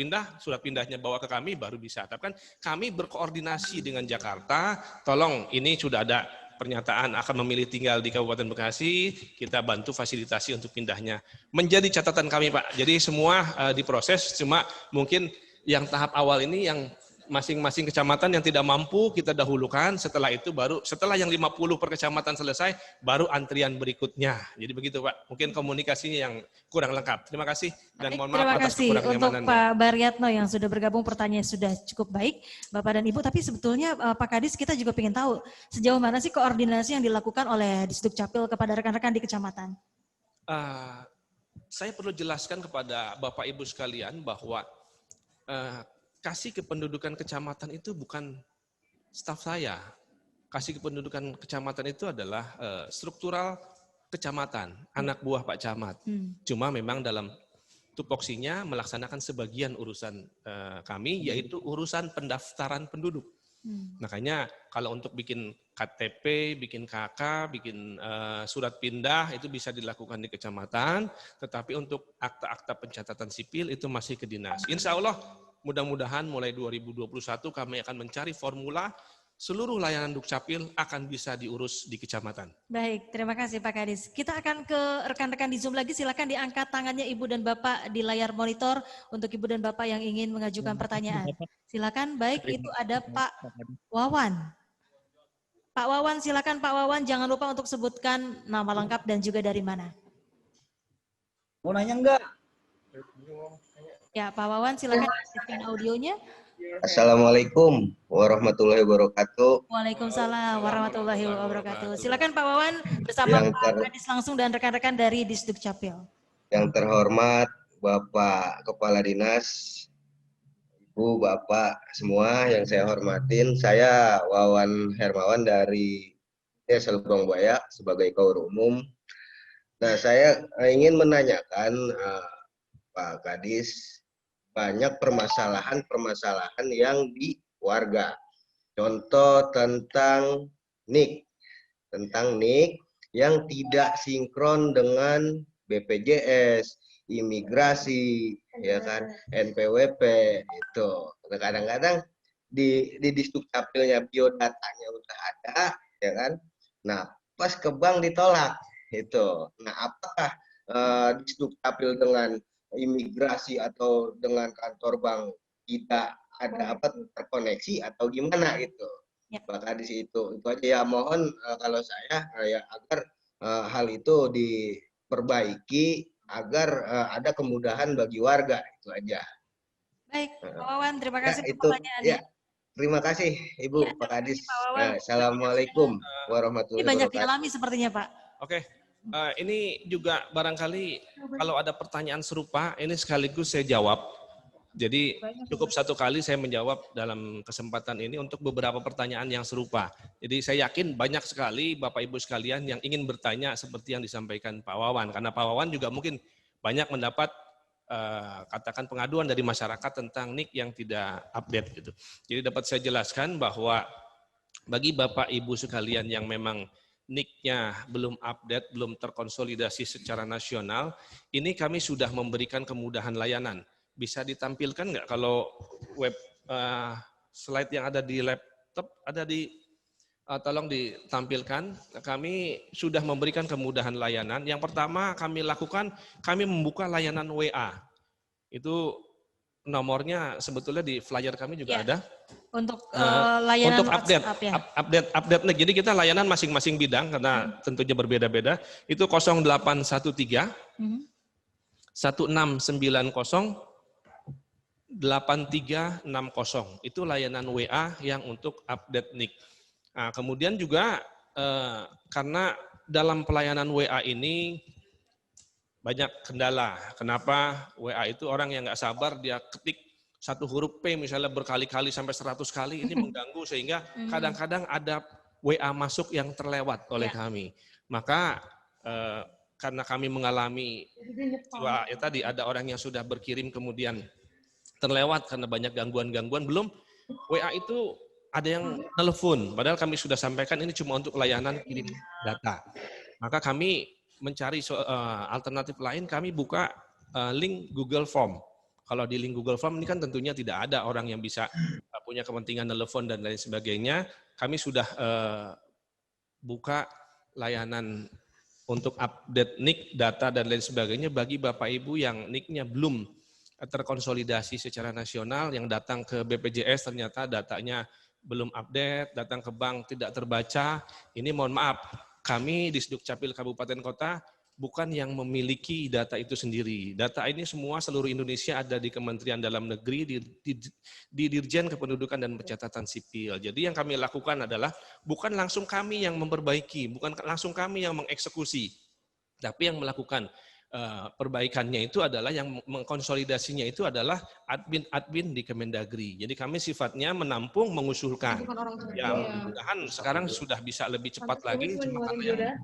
pindahnya bawa ke kami baru bisa. Tapi kan kami berkoordinasi dengan Jakarta, tolong ini sudah ada pernyataan akan memilih tinggal di Kabupaten Bekasi, kita bantu fasilitasi untuk pindahnya. Menjadi catatan kami, Pak. Jadi semua diproses, cuma mungkin yang tahap awal ini yang masing-masing kecamatan yang tidak mampu kita dahulukan, setelah itu baru setelah yang 50 per kecamatan selesai baru antrian berikutnya. Jadi begitu, Pak. Mungkin komunikasinya yang kurang lengkap. Terima kasih dan mohon maaf atas kekurang nyamanannya. Untuk Pak Baryatno yang sudah bergabung, pertanyaan sudah cukup baik Bapak dan Ibu, tapi sebetulnya Pak Kadis kita juga ingin tahu sejauh mana sih koordinasi yang dilakukan oleh Disdukcapil kepada rekan-rekan di kecamatan? Saya perlu jelaskan kepada Bapak Ibu sekalian bahwa Kasih Kependudukan Kecamatan itu bukan staf saya. Kasih Kependudukan Kecamatan itu adalah struktural kecamatan, anak buah Pak Camat. Cuma memang dalam tupoksinya melaksanakan sebagian urusan kami, yaitu urusan pendaftaran penduduk. Makanya kalau untuk bikin KTP, bikin KK, bikin surat pindah itu bisa dilakukan di kecamatan, tetapi untuk akta-akta pencatatan sipil itu masih ke dinas. Insya Allah mudah-mudahan mulai 2021 kami akan mencari formula seluruh layanan Dukcapil akan bisa diurus di kecamatan. Baik, terima kasih Pak Kadis. Kita akan ke rekan-rekan di Zoom lagi, silakan diangkat tangannya Ibu dan Bapak di layar monitor untuk Ibu dan Bapak yang ingin mengajukan pertanyaan. Silakan, baik itu ada Pak Wawan. Pak Wawan, silakan Pak Wawan, jangan lupa untuk sebutkan nama lengkap dan juga dari mana. Mau nanya enggak? Ya, Pak Wawan, silakan aktifkan audionya. Assalamualaikum warahmatullahi wabarakatuh. Waalaikumsalam warahmatullahi wabarakatuh. Silakan Pak Wawan bersama Pak Kadis langsung dan rekan-rekan dari Disdukcapil. Yang terhormat Bapak Kepala Dinas, Ibu, Bapak semua yang saya hormatin, saya Wawan Hermawan dari Desa Lubang Buaya sebagai Kaur Umum. Nah, saya ingin menanyakan Pak Kadis, banyak permasalahan yang di warga. Contoh tentang NIK yang tidak sinkron dengan BPJS, imigrasi, ya kan, NPWP itu. Kadang-kadang di Disdukcapilnya biodatanya udah ada, ya kan. Nah, pas ke bank ditolak itu. Nah, apakah Disdukcapil dengan imigrasi atau dengan kantor bank tidak ada terkoneksi atau gimana itu? Pak Kadis itu aja ya, mohon kalau saya ya agar hal itu diperbaiki agar ada kemudahan bagi warga, itu aja. Baik, Pak Wawan, terima kasih Ya, untuk pertanyaannya. Terima kasih Ibu, Pak Kadis. Nah, Assalamualaikum Ini warahmatullahi banyak wabarakatuh. dialami sepertinya Pak. Oke, ini juga barangkali kalau ada pertanyaan serupa, ini sekaligus saya jawab. Jadi cukup satu kali saya menjawab dalam kesempatan ini untuk beberapa pertanyaan yang serupa. Jadi saya yakin banyak sekali Bapak Ibu sekalian yang ingin bertanya seperti yang disampaikan Pak Wawan. Karena Pak Wawan juga mungkin banyak mendapat katakan pengaduan dari masyarakat tentang NIK yang tidak update gitu. Jadi dapat saya jelaskan bahwa bagi Bapak Ibu sekalian yang memang NIK-nya belum update, belum terkonsolidasi secara nasional, ini kami sudah memberikan kemudahan layanan. Bisa ditampilkan nggak kalau web slide yang ada di laptop, ada di tolong ditampilkan. Kami sudah memberikan kemudahan layanan. Yang pertama kami lakukan, kami membuka layanan WA. Itu nomornya sebetulnya di flyer kami juga ada. Untuk layanan untuk update, WhatsApp, ya. update. Jadi kita layanan masing-masing bidang karena tentunya berbeda-beda. Itu 0813 1690 8360. Itu layanan WA yang untuk update NIK. Nah, kemudian juga karena dalam pelayanan WA ini banyak kendala. Kenapa WA itu orang yang nggak sabar, dia ketik satu huruf P misalnya berkali-kali sampai 100 kali, ini mengganggu sehingga kadang-kadang ada WA masuk yang terlewat oleh kami. Maka karena kami mengalami tadi ada orang yang sudah berkirim kemudian terlewat karena banyak gangguan-gangguan, belum WA itu ada yang telepon, padahal kami sudah sampaikan ini cuma untuk layanan kirim data. Maka kami mencari alternatif lain, kami buka link Google Form. Kalau di link Google Form ini kan tentunya tidak ada orang yang bisa punya kepentingan telepon dan lain sebagainya. Kami sudah buka layanan untuk update NIK, data dan lain sebagainya bagi Bapak Ibu yang NIK-nya belum terkonsolidasi secara nasional, yang datang ke BPJS ternyata datanya belum update, datang ke bank tidak terbaca. Ini mohon maaf, kami di Sdukcapil Kabupaten Kota bukan yang memiliki data itu sendiri. Data ini semua seluruh Indonesia ada di Kementerian Dalam Negeri, di Dirjen Kependudukan dan Pencatatan Sipil. Jadi yang kami lakukan adalah bukan langsung kami yang memperbaiki, bukan langsung kami yang mengeksekusi, tapi yang melakukan perbaikannya itu adalah yang mengkonsolidasinya itu adalah admin di Kemendagri. Jadi kami sifatnya menampung, mengusulkan. Ya, mudah-mudahan sekarang sudah bisa lebih cepat lagi. Cuma karena yang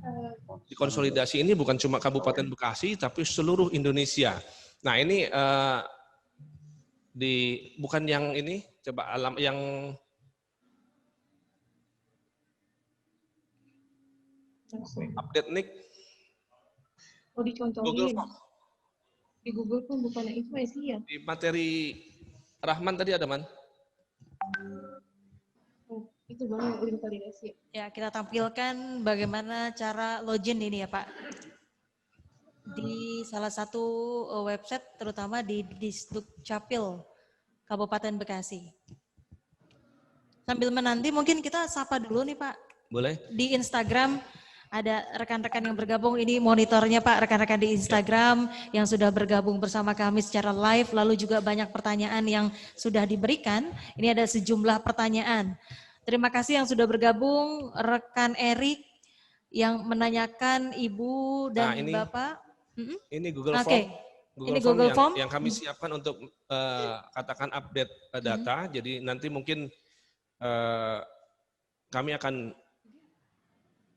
dikonsolidasi ini bukan cuma Kabupaten Bekasi, tapi seluruh Indonesia. Nah ini bukan yang ini, coba alam yang update NIK. Google Form. Di Google Form bukan itu ya? Di materi Rahman tadi ada, Man? Itu Bang udah validasi. Ya, kita tampilkan bagaimana cara login ini ya Pak. Di salah satu website terutama di Disdukcapil Kabupaten Bekasi. Sambil menanti mungkin kita sapa dulu nih Pak. Boleh. Di Instagram ada rekan-rekan yang bergabung, ini monitornya Pak, rekan-rekan di Instagram yang sudah bergabung bersama kami secara live, lalu juga banyak pertanyaan yang sudah diberikan. Ini ada sejumlah pertanyaan. Terima kasih yang sudah bergabung, rekan Erik yang menanyakan Ibu dan Bapak. Ini Google Form. Okay. Ini Google Form yang kami siapkan untuk katakan update data. Jadi nanti mungkin kami akan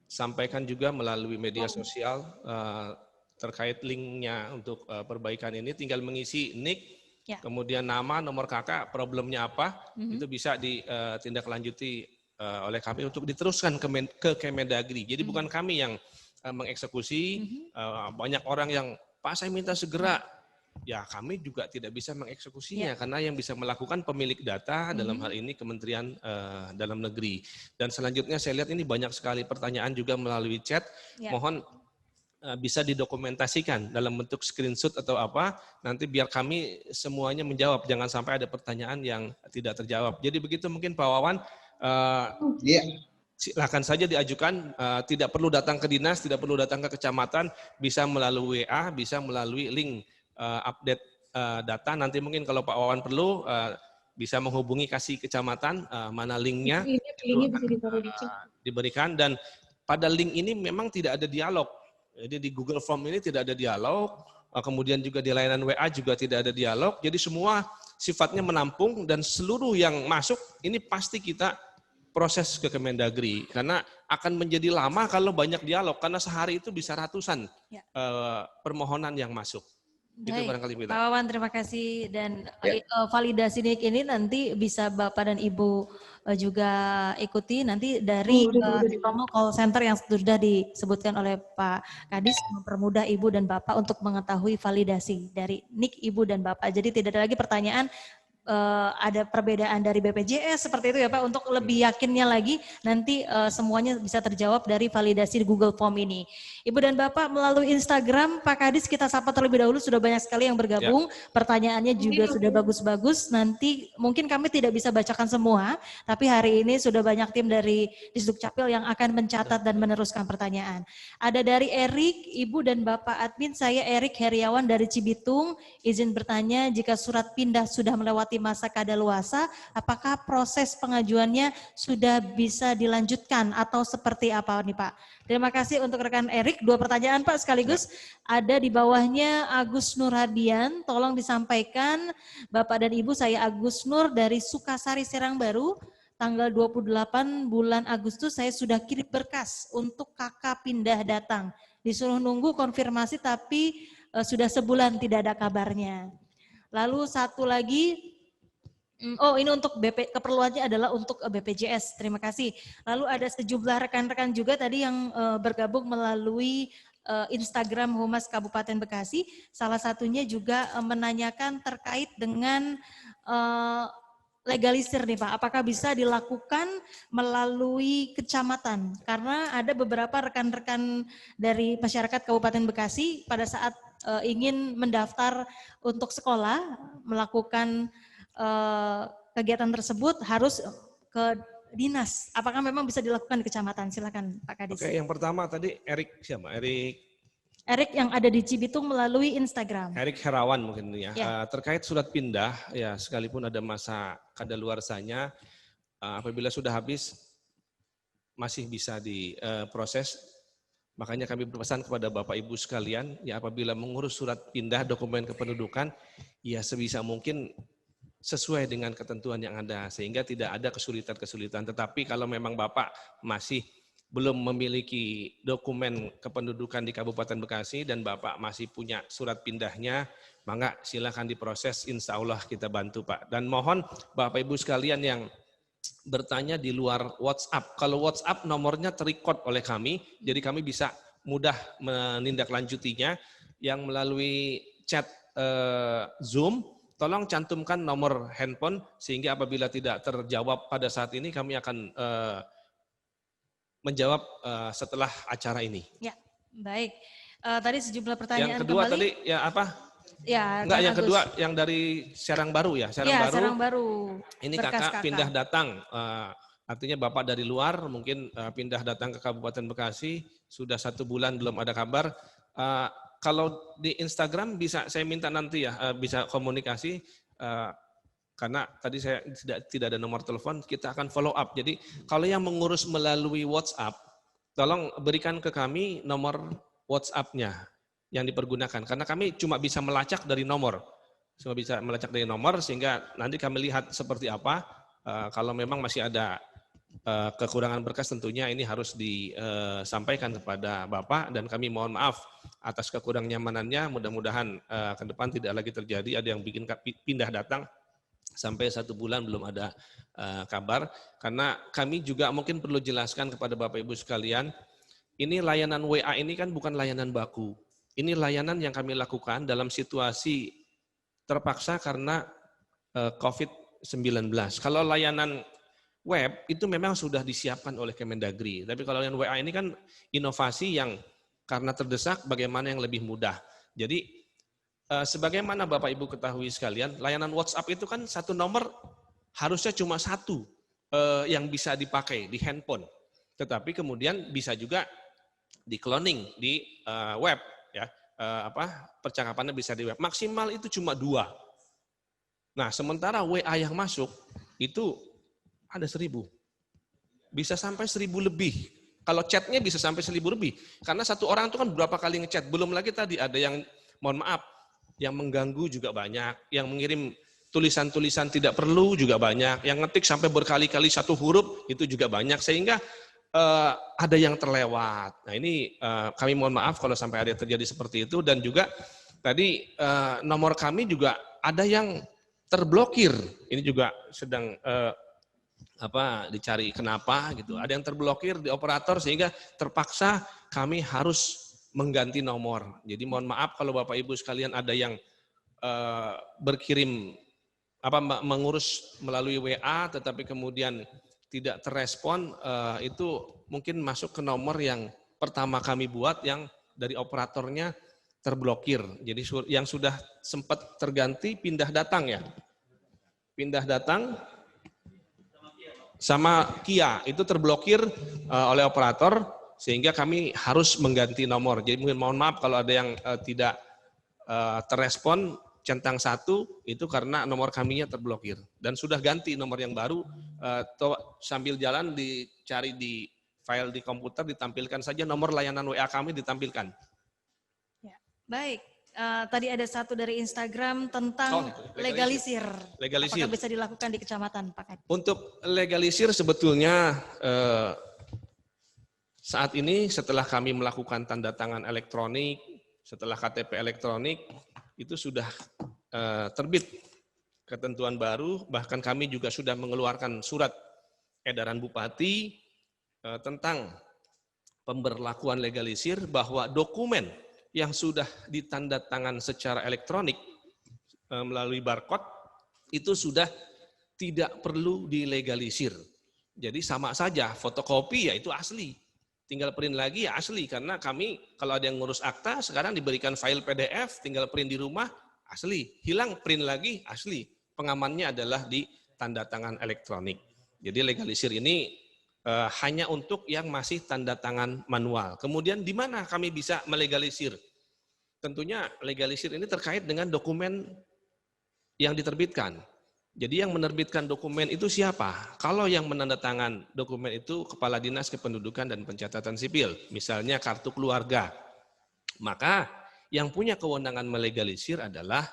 sampaikan juga melalui media sosial terkait linknya untuk perbaikan ini. Tinggal mengisi NIK, kemudian nama, nomor kakak, problemnya apa, itu bisa ditindaklanjuti oleh kami untuk diteruskan ke Kemendagri. Jadi bukan kami yang mengeksekusi. Banyak orang yang, Pak saya minta segera. Ya kami juga tidak bisa mengeksekusinya karena yang bisa melakukan pemilik data dalam hal ini Kementerian Dalam Negeri. Dan selanjutnya saya lihat ini banyak sekali pertanyaan juga melalui chat. Mohon bisa didokumentasikan dalam bentuk screenshot atau apa, nanti biar kami semuanya menjawab. Jangan sampai ada pertanyaan yang tidak terjawab. Jadi begitu mungkin Pak Wawan, silakan saja diajukan, tidak perlu datang ke dinas, tidak perlu datang ke kecamatan, bisa melalui WA, bisa melalui link update data. Nanti mungkin kalau Pak Wawan perlu bisa menghubungi kasih kecamatan, mana linknya Linknya bisa ditaruh di chat. diberikan, dan pada link ini memang tidak ada dialog. Jadi di Google Form ini tidak ada dialog, kemudian juga di layanan WA juga tidak ada dialog. Jadi semua sifatnya menampung dan seluruh yang masuk ini pasti kita proses ke Kemendagri, karena akan menjadi lama kalau banyak dialog, karena sehari itu bisa ratusan permohonan yang masuk. Itu Baik, barangkali Pak Wawan, terima kasih. Dan Ya. validasi NIK ini nanti bisa Bapak dan Ibu juga ikuti nanti dari promo call center yang sudah disebutkan oleh Pak Kadis, mempermudah Ibu dan Bapak untuk mengetahui validasi dari NIK Ibu dan Bapak. Jadi tidak ada lagi pertanyaan ada perbedaan dari BPJS seperti itu ya Pak, untuk lebih yakinnya lagi nanti semuanya bisa terjawab dari validasi di Google Form ini. Ibu dan Bapak melalui Instagram Pak Kadis kita sapa terlebih dahulu, sudah banyak sekali yang bergabung, pertanyaannya juga sudah bagus-bagus, nanti mungkin kami tidak bisa bacakan semua, tapi hari ini sudah banyak tim dari Disduk Capil yang akan mencatat dan meneruskan pertanyaan. Ada dari Erik, Ibu dan Bapak admin, saya Erik Heriawan dari Cibitung, izin bertanya jika surat pindah sudah melewati masa kadaluarsa, apakah proses pengajuannya sudah bisa dilanjutkan atau seperti apa nih Pak? Terima kasih untuk rekan Erik. 2 pertanyaan Pak sekaligus. Ada di bawahnya Agus Nur Hadian, tolong disampaikan Bapak dan Ibu, saya Agus Nur dari Sukasari Serang Baru. Tanggal 28 bulan Agustus saya sudah kirim berkas untuk kakak pindah datang. Disuruh nunggu konfirmasi tapi sudah sebulan tidak ada kabarnya. Lalu satu lagi, ini untuk keperluannya adalah untuk BPJS, terima kasih. Lalu ada sejumlah rekan-rekan juga tadi yang bergabung melalui Instagram Humas Kabupaten Bekasi. Salah satunya juga menanyakan terkait dengan legalisir nih Pak, apakah bisa dilakukan melalui kecamatan? Karena ada beberapa rekan-rekan dari masyarakat Kabupaten Bekasi pada saat ingin mendaftar untuk sekolah, melakukan kegiatan tersebut harus ke dinas. Apakah memang bisa dilakukan di kecamatan? Silakan Pak Kadis. Oke, yang pertama tadi Erik siapa? Erik yang ada di Cibitung melalui Instagram. Erik Herawan mungkin ya. Ya. Terkait surat pindah, ya sekalipun ada masa kadaluarsanya, apabila sudah habis masih bisa diproses. Makanya kami berpesan kepada Bapak Ibu sekalian, ya apabila mengurus surat pindah dokumen kependudukan, ya sebisa mungkin sesuai dengan ketentuan yang ada, sehingga tidak ada kesulitan-kesulitan. Tetapi kalau memang Bapak masih belum memiliki dokumen kependudukan di Kabupaten Bekasi dan Bapak masih punya surat pindahnya, maka silakan diproses, insya Allah kita bantu Pak. Dan mohon Bapak Ibu sekalian yang bertanya di luar WhatsApp, kalau WhatsApp nomornya terrecord oleh kami, jadi kami bisa mudah menindaklanjutinya. Yang melalui chat Zoom, tolong cantumkan nomor handphone sehingga apabila tidak terjawab pada saat ini kami akan menjawab setelah acara ini. Ya, baik. Tadi sejumlah pertanyaan yang kedua kembali. Tadi ya apa? Ya, enggak, yang Agus. kedua yang dari Serang Baru ya, Serang Baru. Ini kakak pindah datang. Artinya Bapak dari luar mungkin pindah datang ke Kabupaten Bekasi, sudah 1 bulan belum ada kabar. Kalau di Instagram bisa saya minta nanti ya, bisa komunikasi, karena tadi saya tidak ada nomor telepon, kita akan follow up. Jadi kalau yang mengurus melalui WhatsApp, tolong berikan ke kami nomor WhatsApp-nya yang dipergunakan. Karena kami cuma bisa melacak dari nomor. Sehingga nanti kami lihat seperti apa. Kalau memang masih ada kekurangan berkas, tentunya ini harus disampaikan kepada Bapak, dan kami mohon maaf atas kekurang nyamanannya. Mudah-mudahan ke depan tidak lagi terjadi ada yang bikin pindah datang sampai 1 bulan belum ada kabar. Karena kami juga mungkin perlu jelaskan kepada Bapak Ibu sekalian, ini layanan WA ini kan bukan layanan baku. Ini layanan yang kami lakukan dalam situasi terpaksa karena COVID-19. Kalau layanan web itu memang sudah disiapkan oleh Kemendagri. Tapi kalau yang WA ini kan inovasi yang karena terdesak bagaimana yang lebih mudah. Jadi sebagaimana Bapak Ibu ketahui sekalian, layanan WhatsApp itu kan 1 nomor harusnya cuma 1 yang bisa dipakai di handphone. Tetapi kemudian bisa juga di cloning di web ya. Percakapannya bisa di web. Maksimal itu cuma 2. Nah, sementara WA yang masuk itu ada 1.000. Bisa sampai 1.000 lebih. Kalau chatnya bisa sampai 1.000 lebih. Karena satu orang itu kan berapa kali ngechat. Belum lagi tadi ada yang, mohon maaf, yang mengganggu juga banyak. Yang mengirim tulisan-tulisan tidak perlu juga banyak. Yang ngetik sampai berkali-kali satu huruf itu juga banyak. Sehingga ada yang terlewat. Nah ini kami mohon maaf kalau sampai ada terjadi seperti itu. Dan juga tadi nomor kami juga ada yang terblokir. Ini juga sedang dicari kenapa gitu. Ada yang terblokir di operator sehingga terpaksa kami harus mengganti nomor. Jadi mohon maaf kalau Bapak Ibu sekalian ada yang berkirim mengurus melalui WA tetapi kemudian tidak terrespon, itu mungkin masuk ke nomor yang pertama kami buat yang dari operatornya terblokir. Jadi yang sudah sempat terganti pindah datang ya. Pindah datang sama Kia itu terblokir oleh operator sehingga kami harus mengganti nomor. Jadi mungkin mohon maaf kalau ada yang tidak terrespon centang 1 itu karena nomor kaminya terblokir dan sudah ganti nomor yang baru. Sambil jalan dicari di file di komputer ditampilkan saja nomor layanan WA kami ditampilkan. Ya, baik. Tadi ada satu dari Instagram tentang legalisir. Apakah bisa dilakukan di kecamatan, Pak Kadis? Untuk legalisir sebetulnya saat ini setelah kami melakukan tanda tangan elektronik, setelah KTP elektronik, itu sudah terbit ketentuan baru, bahkan kami juga sudah mengeluarkan surat edaran Bupati tentang pemberlakuan legalisir bahwa dokumen yang sudah ditandatangan secara elektronik melalui barcode itu sudah tidak perlu dilegalisir. Jadi sama saja fotokopi ya itu asli. Tinggal print lagi ya asli karena kami kalau ada yang ngurus akta sekarang diberikan file PDF tinggal print di rumah asli. Hilang print lagi asli. Pengamannya adalah di tanda tangan elektronik. Jadi legalisir ini hanya untuk yang masih tanda tangan manual. Kemudian di mana kami bisa melegalisir? Tentunya legalisir ini terkait dengan dokumen yang diterbitkan. Jadi yang menerbitkan dokumen itu siapa? Kalau yang menandatangan dokumen itu Kepala Dinas Kependudukan dan Pencatatan Sipil, misalnya kartu keluarga. Maka yang punya kewenangan melegalisir adalah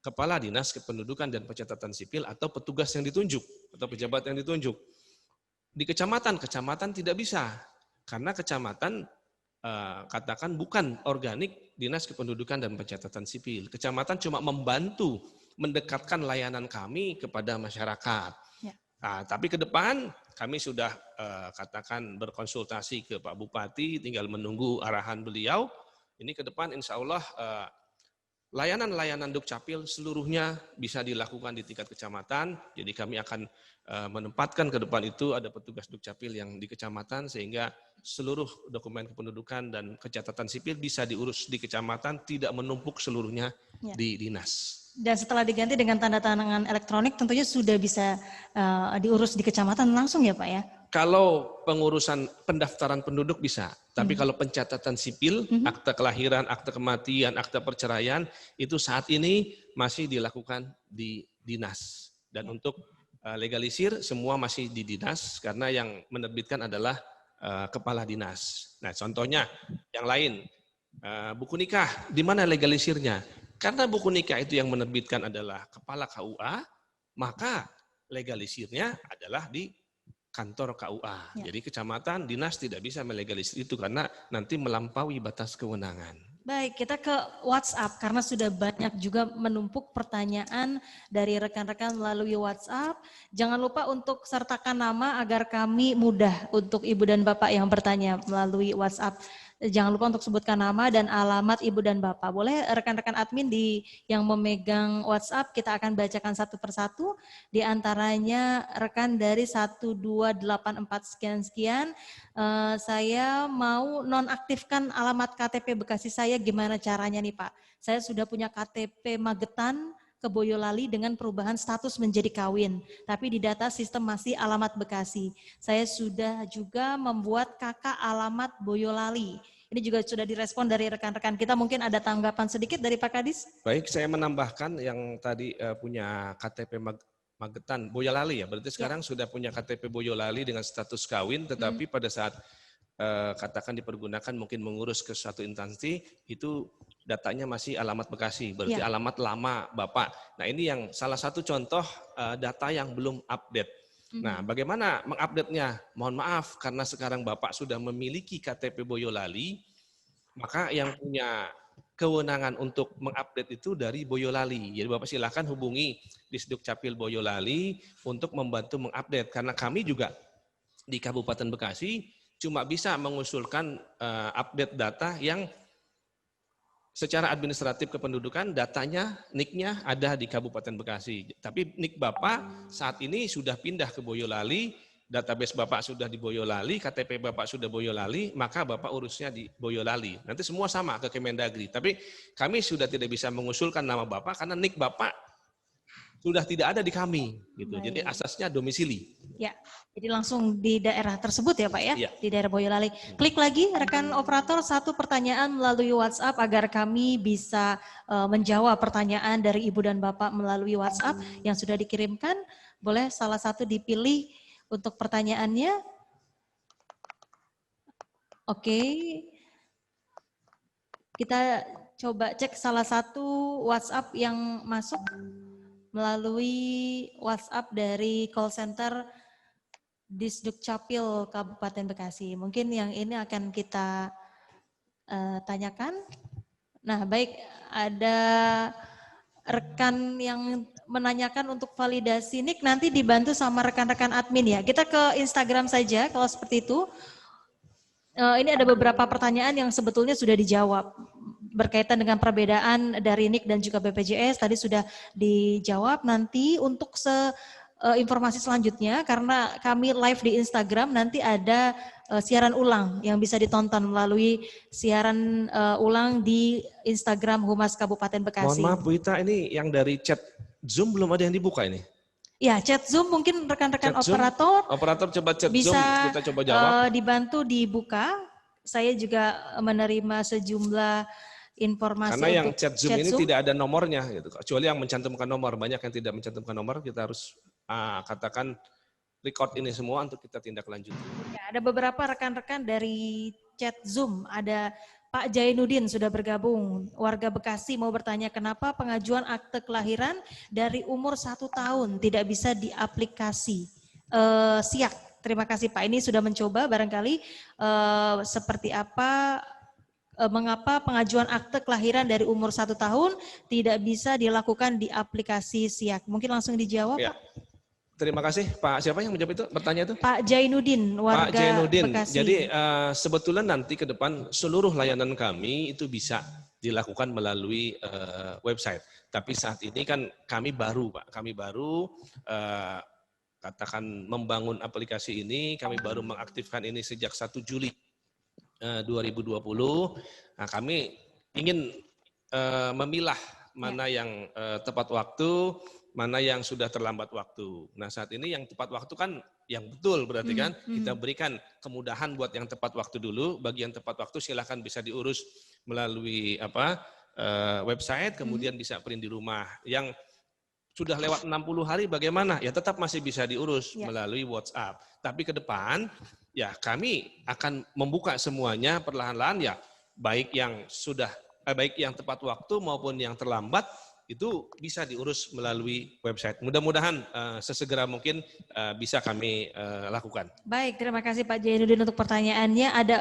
Kepala Dinas Kependudukan dan Pencatatan Sipil atau petugas yang ditunjuk atau pejabat yang ditunjuk. Di kecamatan tidak bisa karena kecamatan katakan bukan organik Dinas Kependudukan dan Pencatatan Sipil. Kecamatan cuma membantu mendekatkan layanan kami kepada masyarakat. Ya. Nah, tapi ke depan kami sudah katakan berkonsultasi ke Pak Bupati, tinggal menunggu arahan beliau. Ini ke depan insya Allah layanan-layanan Dukcapil seluruhnya bisa dilakukan di tingkat kecamatan. Jadi kami akan menempatkan ke depan itu ada petugas Dukcapil yang di kecamatan sehingga seluruh dokumen kependudukan dan pencatatan sipil bisa diurus di kecamatan, tidak menumpuk seluruhnya di dinas. Dan setelah diganti dengan tanda tangan elektronik tentunya sudah bisa diurus di kecamatan langsung ya Pak ya? Kalau pengurusan pendaftaran penduduk bisa, tapi kalau pencatatan sipil, akte kelahiran, akte kematian, akte perceraian, itu saat ini masih dilakukan di dinas. Dan untuk legalisir semua masih di dinas, karena yang menerbitkan adalah kepala dinas. Nah contohnya yang lain, buku nikah, di mana legalisirnya? Karena buku nikah itu yang menerbitkan adalah kepala KUA, maka legalisirnya adalah di kantor KUA. Jadi kecamatan, dinas tidak bisa melegalisir itu karena nanti melampaui batas kewenangan. Baik, kita ke WhatsApp karena sudah banyak juga menumpuk pertanyaan dari rekan-rekan melalui WhatsApp. Jangan lupa untuk sertakan nama agar kami mudah untuk Ibu dan Bapak yang bertanya melalui WhatsApp. Jangan lupa untuk sebutkan nama dan alamat Ibu dan Bapak. Boleh rekan-rekan admin yang memegang WhatsApp, kita akan bacakan satu persatu. Di antaranya rekan dari 1284 sekian-sekian. Saya mau nonaktifkan alamat KTP Bekasi saya, gimana caranya nih Pak? Saya sudah punya KTP Magetan ke Boyolali dengan perubahan status menjadi kawin, tapi di data sistem masih alamat Bekasi. Saya sudah juga membuat KK alamat Boyolali. Ini juga sudah direspon dari rekan-rekan kita. Mungkin ada tanggapan sedikit dari Pak Kadis? Baik, saya menambahkan yang tadi punya KTP Magetan Boyolali ya. Berarti sekarang sudah punya KTP Boyolali dengan status kawin, tetapi pada saat katakan dipergunakan mungkin mengurus ke suatu instansi, itu datanya masih alamat Bekasi, berarti alamat lama Bapak. Nah ini yang salah satu contoh data yang belum update. Nah bagaimana mengupdate-nya? Mohon maaf, karena sekarang Bapak sudah memiliki KTP Boyolali, maka yang punya kewenangan untuk mengupdate itu dari Boyolali. Jadi Bapak silakan hubungi Disduk Capil Boyolali untuk membantu mengupdate. Karena kami juga di Kabupaten Bekasi cuma bisa mengusulkan update data yang secara administratif kependudukan datanya, NIK-nya ada di Kabupaten Bekasi. Tapi NIK Bapak saat ini sudah pindah ke Boyolali, database Bapak sudah di Boyolali, KTP Bapak sudah Boyolali, maka Bapak urusnya di Boyolali. Nanti semua sama ke Kemendagri. Tapi kami sudah tidak bisa mengusulkan nama Bapak karena NIK Bapak sudah tidak ada di kami. Gitu. Jadi asasnya domisili. Ya, jadi langsung di daerah tersebut ya Pak ya, Ya. di daerah Boyolali. Klik lagi rekan operator satu pertanyaan melalui WhatsApp agar kami bisa menjawab pertanyaan dari Ibu dan Bapak melalui WhatsApp yang sudah dikirimkan. Boleh salah satu dipilih untuk pertanyaannya. Oke, kita coba cek salah satu WhatsApp yang masuk melalui WhatsApp dari call center Disduk Capil Kabupaten Bekasi. Mungkin yang ini akan kita tanyakan. Nah, baik, ada rekan yang menanyakan untuk validasi NIK nanti dibantu sama rekan-rekan admin ya. Kita ke Instagram saja kalau seperti itu. Ini ada beberapa pertanyaan yang sebetulnya sudah dijawab berkaitan dengan perbedaan dari NIK dan juga BPJS tadi sudah dijawab. Nanti untuk informasi selanjutnya karena kami live di Instagram nanti ada siaran ulang yang bisa ditonton melalui siaran ulang di Instagram Humas Kabupaten Bekasi. Mohon maaf Bu Ita, ini yang dari chat Zoom belum ada yang dibuka ini. Ya, chat Zoom mungkin rekan-rekan operator coba chat bisa Zoom, kita coba jawab. dibantu dibuka. Saya juga menerima sejumlah informasi Karena yang untuk chat Zoom ini tidak ada nomornya, gitu. Kecuali yang mencantumkan nomor. Banyak yang tidak mencantumkan nomor, kita harus katakan record ini semua untuk kita tindak lanjut. Ya, ada beberapa rekan-rekan dari chat Zoom. Ada Pak Jainuddin sudah bergabung. Warga Bekasi mau bertanya kenapa pengajuan akte kelahiran dari umur 1 tahun tidak bisa diaplikasi. Siap, terima kasih Pak. Ini sudah mencoba barangkali seperti apa, mengapa pengajuan akte kelahiran dari umur 1 tahun tidak bisa dilakukan di aplikasi SIAK. Mungkin langsung dijawab Ya. Pak. Terima kasih Pak. Siapa yang menjawab itu? Bertanya itu? Pak Jainuddin, warga Pak Jainuddin. Bekasi. Jadi sebetulnya nanti ke depan seluruh layanan kami itu bisa dilakukan melalui website. Tapi saat ini kan kami baru Pak. Kami baru katakan membangun aplikasi ini. Kami baru mengaktifkan ini sejak 1 Juli 2020. Nah kami ingin memilah mana yang tepat waktu, mana yang sudah terlambat waktu. Nah saat ini yang tepat waktu kan yang betul berarti kan kita berikan kemudahan buat yang tepat waktu dulu. Bagi yang tepat waktu silahkan bisa diurus melalui website, kemudian bisa print di rumah. Yang sudah lewat 60 hari bagaimana? Ya tetap masih bisa diurus melalui WhatsApp. Tapi ke depan ya kami akan membuka semuanya perlahan-lahan ya, baik yang tepat waktu maupun yang terlambat itu bisa diurus melalui website. Mudah-mudahan sesegera mungkin bisa kami lakukan. Baik, terima kasih Pak Jainuddin untuk pertanyaannya. Ada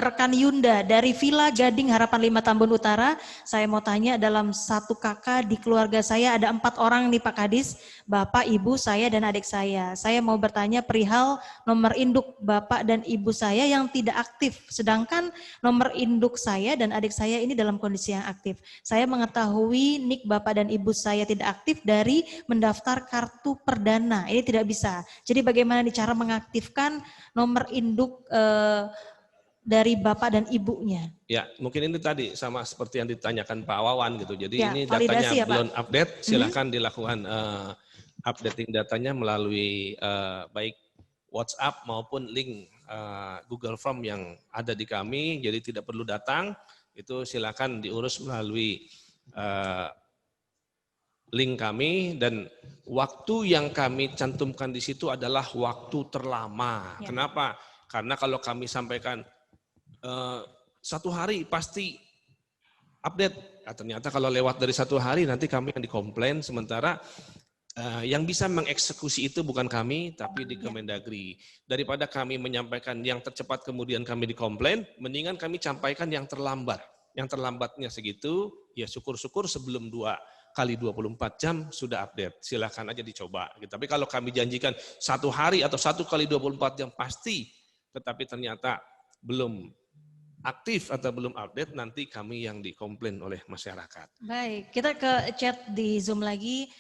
rekan Yunda dari Villa Gading Harapan 5 Tambun Utara. Saya mau tanya, dalam satu kakak di keluarga saya ada 4 orang nih Pak Kadis, Bapak, Ibu, saya dan adik saya. Saya mau bertanya perihal nomor induk Bapak dan Ibu saya yang tidak aktif, sedangkan nomor induk saya dan adik saya ini dalam kondisi yang aktif. Saya mengetahui NIK Bapak dan Ibu saya tidak aktif dari mendaftar kartu perdana. Ini tidak bisa. Jadi bagaimana nih cara mengaktifkan nomor induk dari Bapak dan Ibunya? Ya, mungkin ini tadi sama seperti yang ditanyakan Pak Wawan gitu. Jadi Ya, ini validasi datanya ya, Pak? belum update, silakan dilakukan updating datanya melalui baik WhatsApp maupun link Google Form yang ada di kami, jadi tidak perlu datang, itu silakan diurus melalui link kami, dan waktu yang kami cantumkan di situ adalah waktu terlama. Ya. Kenapa? Karena kalau kami sampaikan 1 hari pasti update, ternyata kalau lewat dari 1 hari nanti kami yang dikomplain, sementara yang bisa mengeksekusi itu bukan kami, tapi di Kemendagri. Daripada kami menyampaikan yang tercepat kemudian kami dikomplain, mendingan kami sampaikan yang terlambat. Yang terlambatnya segitu, ya syukur-syukur sebelum 2 kali 24 jam sudah update. Silakan aja dicoba. Tapi kalau kami janjikan 1 hari atau 1 kali 24 jam pasti, tetapi ternyata belum aktif atau belum update, nanti kami yang dikomplain oleh masyarakat. Baik, kita ke chat di Zoom lagi.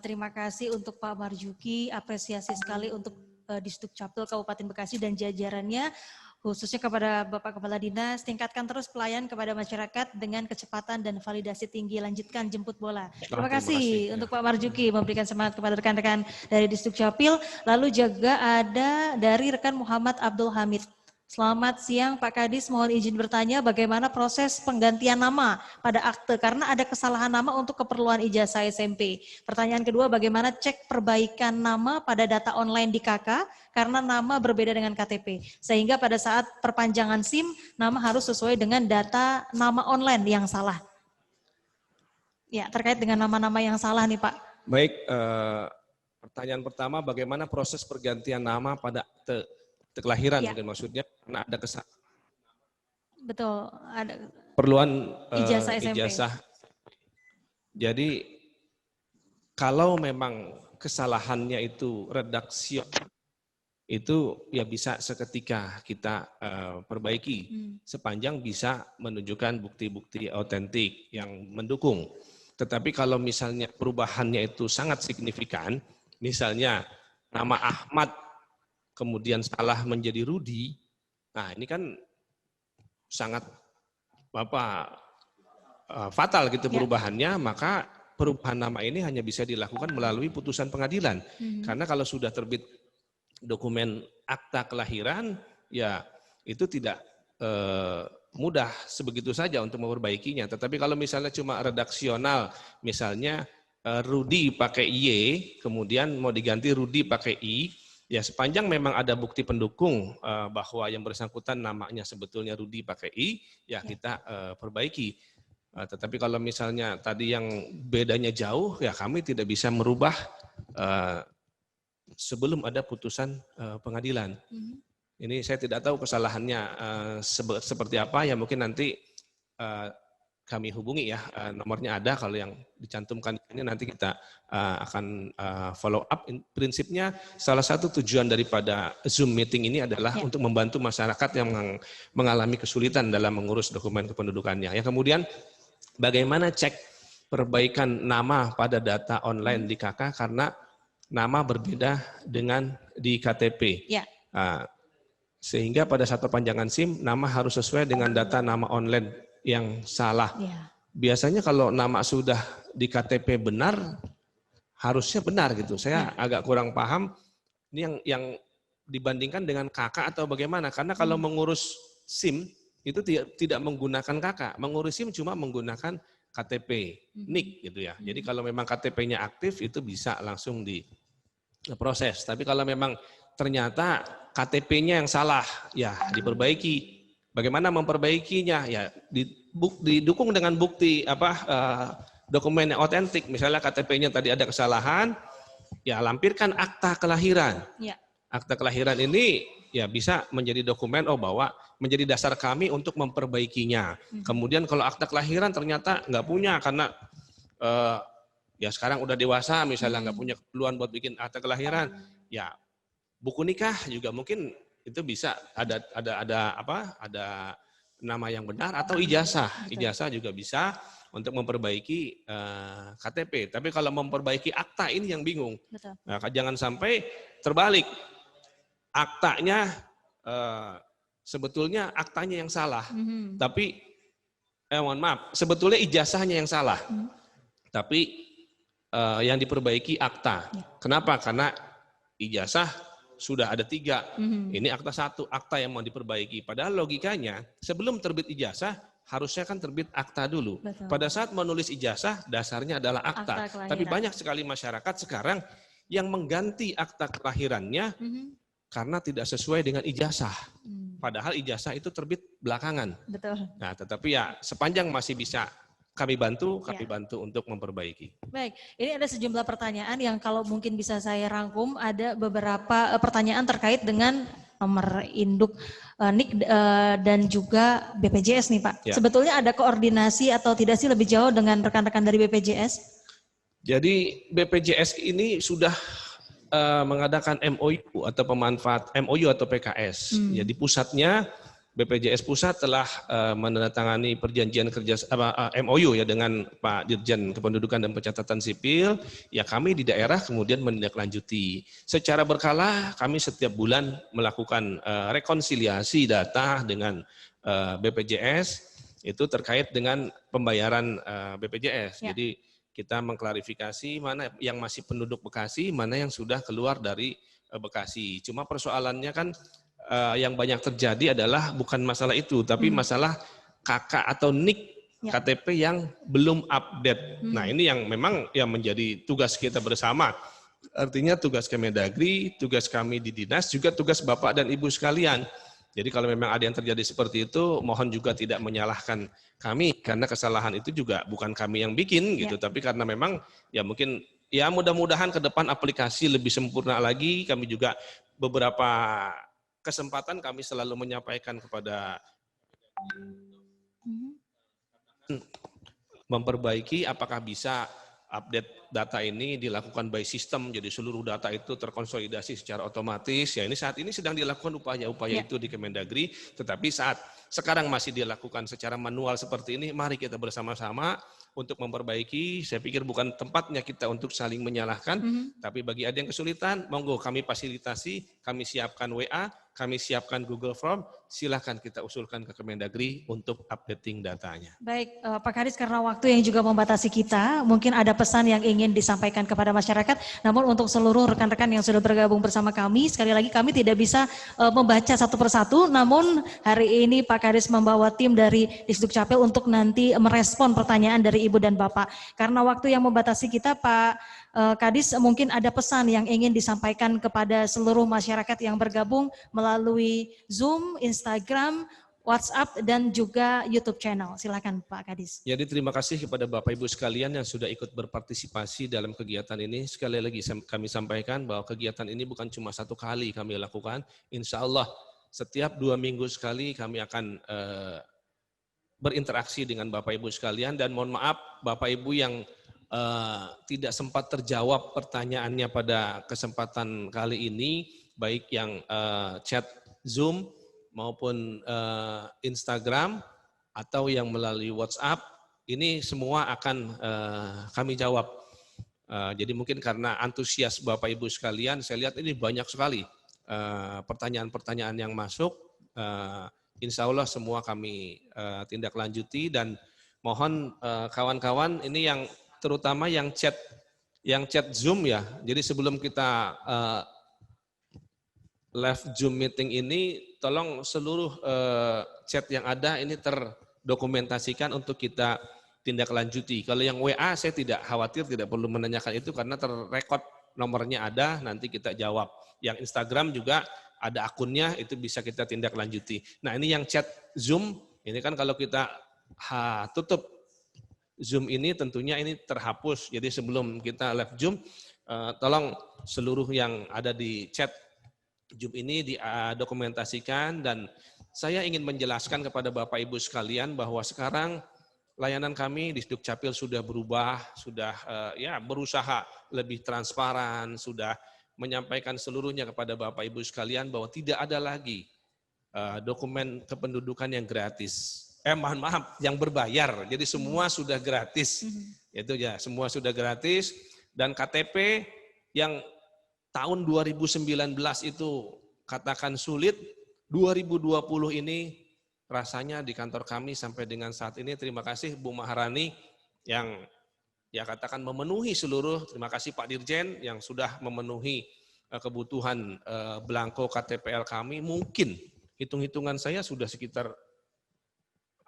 Terima kasih untuk Pak Marjuki, apresiasi sekali untuk Disduk Capil Kabupaten Bekasi dan jajarannya, khususnya kepada Bapak Kepala Dinas, tingkatkan terus pelayan kepada masyarakat dengan kecepatan dan validasi tinggi, lanjutkan jemput bola. Terima kasih untuk Pak Marjuki memberikan semangat kepada rekan-rekan dari Disduk Capil. Lalu juga ada dari rekan Muhammad Abdul Hamid. Selamat siang Pak Kadis, mohon izin bertanya bagaimana proses penggantian nama pada akte karena ada kesalahan nama untuk keperluan ijazah SMP. Pertanyaan kedua, bagaimana cek perbaikan nama pada data online di KK karena nama berbeda dengan KTP. Sehingga pada saat perpanjangan SIM, nama harus sesuai dengan data nama online yang salah. Ya, terkait dengan nama-nama yang salah nih Pak. Baik, pertanyaan pertama, bagaimana proses pergantian nama pada akte kelahiran, Ya. mungkin maksudnya, karena ada kesalahan. Betul, ada Perluan ijazah SMP. ijazah. Jadi kalau memang kesalahannya itu redaksi, itu ya bisa seketika kita perbaiki, sepanjang bisa menunjukkan bukti-bukti otentik yang mendukung. Tetapi kalau misalnya perubahannya itu sangat signifikan, misalnya nama Ahmad kemudian salah menjadi Rudi, nah ini kan sangat fatal gitu perubahannya, maka perubahan nama ini hanya bisa dilakukan melalui putusan pengadilan. Karena kalau sudah terbit dokumen akta kelahiran, ya itu tidak mudah sebegitu saja untuk memperbaikinya. Tetapi kalau misalnya cuma redaksional, misalnya Rudi pakai Y, kemudian mau diganti Rudi pakai I, ya sepanjang memang ada bukti pendukung bahwa yang bersangkutan namanya sebetulnya Rudi pakai I, ya kita perbaiki. Tetapi kalau misalnya tadi yang bedanya jauh, ya kami tidak bisa merubah sebelum ada putusan pengadilan. Ini saya tidak tahu kesalahannya seperti apa, ya mungkin nanti kami hubungi ya, nomornya ada, kalau yang dicantumkan ini nanti kita akan follow up. Prinsipnya salah satu tujuan daripada Zoom meeting ini adalah untuk membantu masyarakat yang mengalami kesulitan dalam mengurus dokumen kependudukannya. Yang kemudian bagaimana cek perbaikan nama pada data online di KK karena nama berbeda dengan di KTP. Ya. Sehingga pada saat perpanjangan SIM nama harus sesuai dengan data nama online yang salah. Ya. Biasanya kalau nama sudah di KTP benar, harusnya benar gitu. Saya agak kurang paham ini yang dibandingkan dengan KK atau bagaimana. Karena kalau mengurus SIM itu tidak menggunakan KK, mengurus SIM cuma menggunakan KTP, NIK gitu ya. Jadi kalau memang KTP-nya aktif itu bisa langsung diproses. Tapi kalau memang ternyata KTP-nya yang salah, ya diperbaiki. Bagaimana memperbaikinya? Ya didukung dengan bukti dokumen yang otentik. Misalnya KTP-nya tadi ada kesalahan, ya lampirkan akta kelahiran. Ya. Akta kelahiran ini ya bisa menjadi dokumen bahwa menjadi dasar kami untuk memperbaikinya. Kemudian kalau akta kelahiran ternyata nggak punya karena ya sekarang udah dewasa, misalnya nggak punya keperluan buat bikin akta kelahiran, ya buku nikah juga mungkin itu bisa ada nama yang benar atau ijazah. Ijazah juga bisa untuk memperbaiki KTP. Tapi kalau memperbaiki akta ini yang bingung. Betul. Nah, jangan sampai terbalik. Aktanya sebetulnya aktanya yang salah. Tapi mohon maaf, sebetulnya ijazahnya yang salah. Tapi yang diperbaiki akta. Kenapa? Karena ijazah sudah ada 3. Ini akta 1, akta yang mau diperbaiki. Padahal logikanya sebelum terbit ijazah harusnya kan terbit akta dulu. Betul. Pada saat menulis ijazah dasarnya adalah akta. Akta kelahiran. Tapi banyak sekali masyarakat sekarang yang mengganti akta kelahirannya karena tidak sesuai dengan ijazah. Padahal ijazah itu terbit belakangan. Betul. Nah, tetapi ya sepanjang masih bisa kami bantu untuk memperbaiki. Baik, ini ada sejumlah pertanyaan yang kalau mungkin bisa saya rangkum, ada beberapa pertanyaan terkait dengan nomor induk NIK dan juga BPJS nih Pak. Ya. Sebetulnya ada koordinasi atau tidak sih lebih jauh dengan rekan-rekan dari BPJS? Jadi BPJS ini sudah mengadakan MOU atau pemanfaat MOU atau PKS. Jadi pusatnya BPJS Pusat telah menandatangani perjanjian kerja MOU ya dengan Pak Dirjen Kependudukan dan Pencatatan Sipil. Ya kami di daerah kemudian menindaklanjuti. Secara berkala kami setiap bulan melakukan rekonsiliasi data dengan BPJS itu terkait dengan pembayaran BPJS. Ya. Jadi kita mengklarifikasi mana yang masih penduduk Bekasi, mana yang sudah keluar dari Bekasi. Cuma persoalannya kan yang banyak terjadi adalah bukan masalah itu, tapi masalah KK atau NIK KTP yang belum update. Nah ini yang memang yang menjadi tugas kita bersama. Artinya tugas Kemendagri, tugas kami di dinas, juga tugas Bapak dan Ibu sekalian. Jadi kalau memang ada yang terjadi seperti itu, mohon juga tidak menyalahkan kami, karena kesalahan itu juga bukan kami yang bikin gitu, tapi karena memang ya mungkin ya mudah-mudahan ke depan aplikasi lebih sempurna lagi. Kami juga beberapa kesempatan kami selalu menyampaikan kepada memperbaiki apakah bisa update data ini dilakukan by system, jadi seluruh data itu terkonsolidasi secara otomatis. Ya ini saat ini sedang dilakukan upaya-upaya itu di Kemendagri, tetapi saat sekarang masih dilakukan secara manual seperti ini, mari kita bersama-sama untuk memperbaiki. Saya pikir bukan tempatnya kita untuk saling menyalahkan, tapi bagi ada yang kesulitan, monggo kami fasilitasi, kami siapkan WA, kami siapkan Google Form, silahkan kita usulkan ke Kemendagri untuk updating datanya. Baik, Pak Kadis, karena waktu yang juga membatasi kita, mungkin ada pesan yang ingin disampaikan kepada masyarakat, namun untuk seluruh rekan-rekan yang sudah bergabung bersama kami, sekali lagi kami tidak bisa membaca satu persatu, namun hari ini Pak Kadis membawa tim dari Disdukcapil untuk nanti merespon pertanyaan dari Ibu dan Bapak. Karena waktu yang membatasi kita, Pak Kadis, mungkin ada pesan yang ingin disampaikan kepada seluruh masyarakat yang bergabung melalui Zoom, Instagram, WhatsApp, dan juga YouTube channel. Silakan Pak Kadis. Jadi terima kasih kepada Bapak Ibu sekalian yang sudah ikut berpartisipasi dalam kegiatan ini. Sekali lagi kami sampaikan bahwa kegiatan ini bukan cuma satu kali kami lakukan. Insya Allah setiap 2 minggu sekali kami akan berinteraksi dengan Bapak Ibu sekalian. Dan mohon maaf Bapak Ibu yang tidak sempat terjawab pertanyaannya pada kesempatan kali ini, baik yang chat Zoom maupun Instagram atau yang melalui WhatsApp, ini semua akan kami jawab. Jadi mungkin karena antusias Bapak Ibu sekalian, saya lihat ini banyak sekali pertanyaan-pertanyaan yang masuk. Insya Allah semua kami tindak lanjuti, dan mohon kawan-kawan ini yang terutama yang chat Zoom ya. Jadi sebelum kita live Zoom meeting ini, tolong seluruh chat yang ada ini terdokumentasikan untuk kita tindak lanjuti. Kalau yang WA saya tidak khawatir, tidak perlu menanyakan itu karena terrekod nomornya ada, nanti kita jawab. Yang Instagram juga ada akunnya, itu bisa kita tindak lanjuti. Nah ini yang chat Zoom, ini kan kalau kita tutup Zoom ini tentunya ini terhapus. Jadi sebelum kita live Zoom, tolong seluruh yang ada di chat Zoom ini didokumentasikan. Dan saya ingin menjelaskan kepada Bapak Ibu sekalian bahwa sekarang layanan kami di Disdukcapil sudah berubah, sudah berusaha lebih transparan, sudah menyampaikan seluruhnya kepada Bapak Ibu sekalian bahwa tidak ada lagi dokumen kependudukan yang gratis. Mohon maaf, yang berbayar. Jadi semua sudah gratis. Itu ya, semua sudah gratis. Dan KTP yang tahun 2019 itu katakan sulit, 2020 ini rasanya di kantor kami sampai dengan saat ini, terima kasih Bu Maharani yang ya katakan memenuhi seluruh, terima kasih Pak Dirjen yang sudah memenuhi kebutuhan belangko KTPL kami, mungkin hitung-hitungan saya sudah sekitar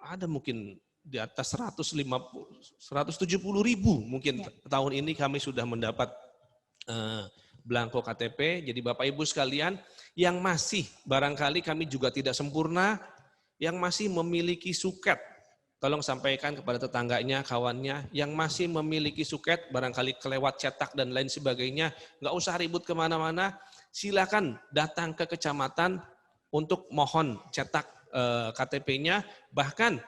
ada mungkin di atas 170 ribu mungkin tahun ini kami sudah mendapat belangko KTP. Jadi Bapak Ibu sekalian yang masih barangkali kami juga tidak sempurna, yang masih memiliki suket, tolong sampaikan kepada tetangganya, kawannya, yang masih memiliki suket, barangkali kelewat cetak dan lain sebagainya, nggak usah ribut kemana-mana, silakan datang ke kecamatan untuk mohon cetak KTP-nya, bahkan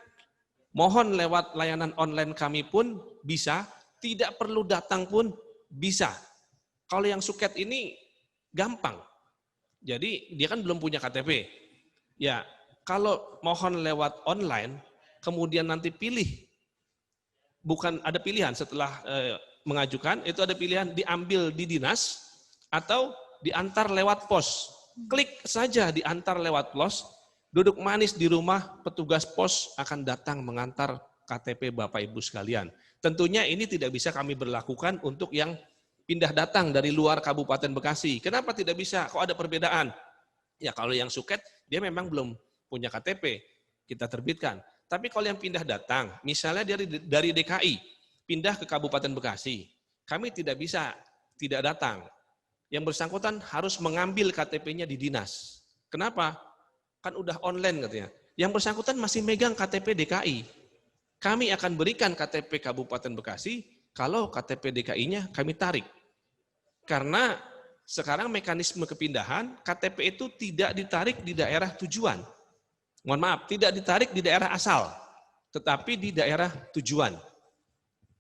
mohon lewat layanan online kami pun bisa, tidak perlu datang pun bisa. Kalau yang suket ini gampang, jadi dia kan belum punya KTP. Ya, kalau mohon lewat online, kemudian nanti pilih, bukan ada pilihan setelah mengajukan, itu ada pilihan diambil di dinas atau diantar lewat pos. Klik saja diantar lewat pos, duduk manis di rumah, petugas pos akan datang mengantar KTP Bapak Ibu sekalian. Tentunya ini tidak bisa kami berlakukan untuk yang pindah datang dari luar Kabupaten Bekasi. Kenapa tidak bisa? Kok ada perbedaan? Ya kalau yang suket, dia memang belum punya KTP, kita terbitkan. Tapi kalau yang pindah datang, misalnya dari DKI, pindah ke Kabupaten Bekasi, kami tidak bisa tidak datang. Yang bersangkutan harus mengambil KTP-nya di dinas. Kenapa? Kan udah online katanya. Yang bersangkutan masih megang KTP DKI. Kami akan berikan KTP Kabupaten Bekasi, kalau KTP DKI-nya kami tarik. Karena sekarang mekanisme kepindahan, KTP itu tidak ditarik di daerah tujuan. Mohon maaf, tidak ditarik di daerah asal, tetapi di daerah tujuan.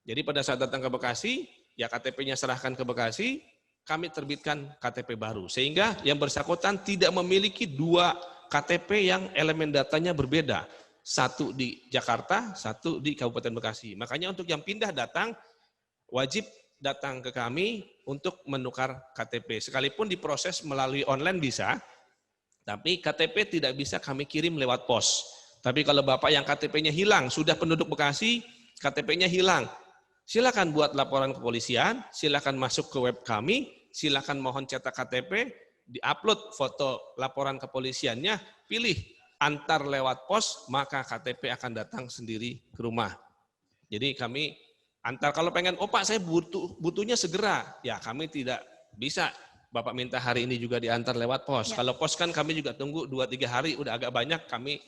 Jadi pada saat datang ke Bekasi, ya KTP-nya serahkan ke Bekasi, kami terbitkan KTP baru. Sehingga yang bersangkutan tidak memiliki dua KTP yang elemen datanya berbeda. Satu di Jakarta, satu di Kabupaten Bekasi. Makanya untuk yang pindah datang, wajib datang ke kami untuk menukar KTP. Sekalipun diproses melalui online bisa, tapi KTP tidak bisa kami kirim lewat pos. Tapi kalau Bapak yang KTP-nya hilang, sudah penduduk Bekasi, KTP-nya hilang, silakan buat laporan kepolisian, silakan masuk ke web kami, silakan mohon cetak KTP, diupload foto laporan kepolisiannya, pilih antar lewat pos, maka KTP akan datang sendiri ke rumah. Jadi kami antar, kalau pengen, oh Pak saya butuhnya segera, ya kami tidak bisa. Bapak minta hari ini juga diantar lewat pos. Ya. Kalau pos kan kami juga tunggu 2-3 hari, udah agak banyak kami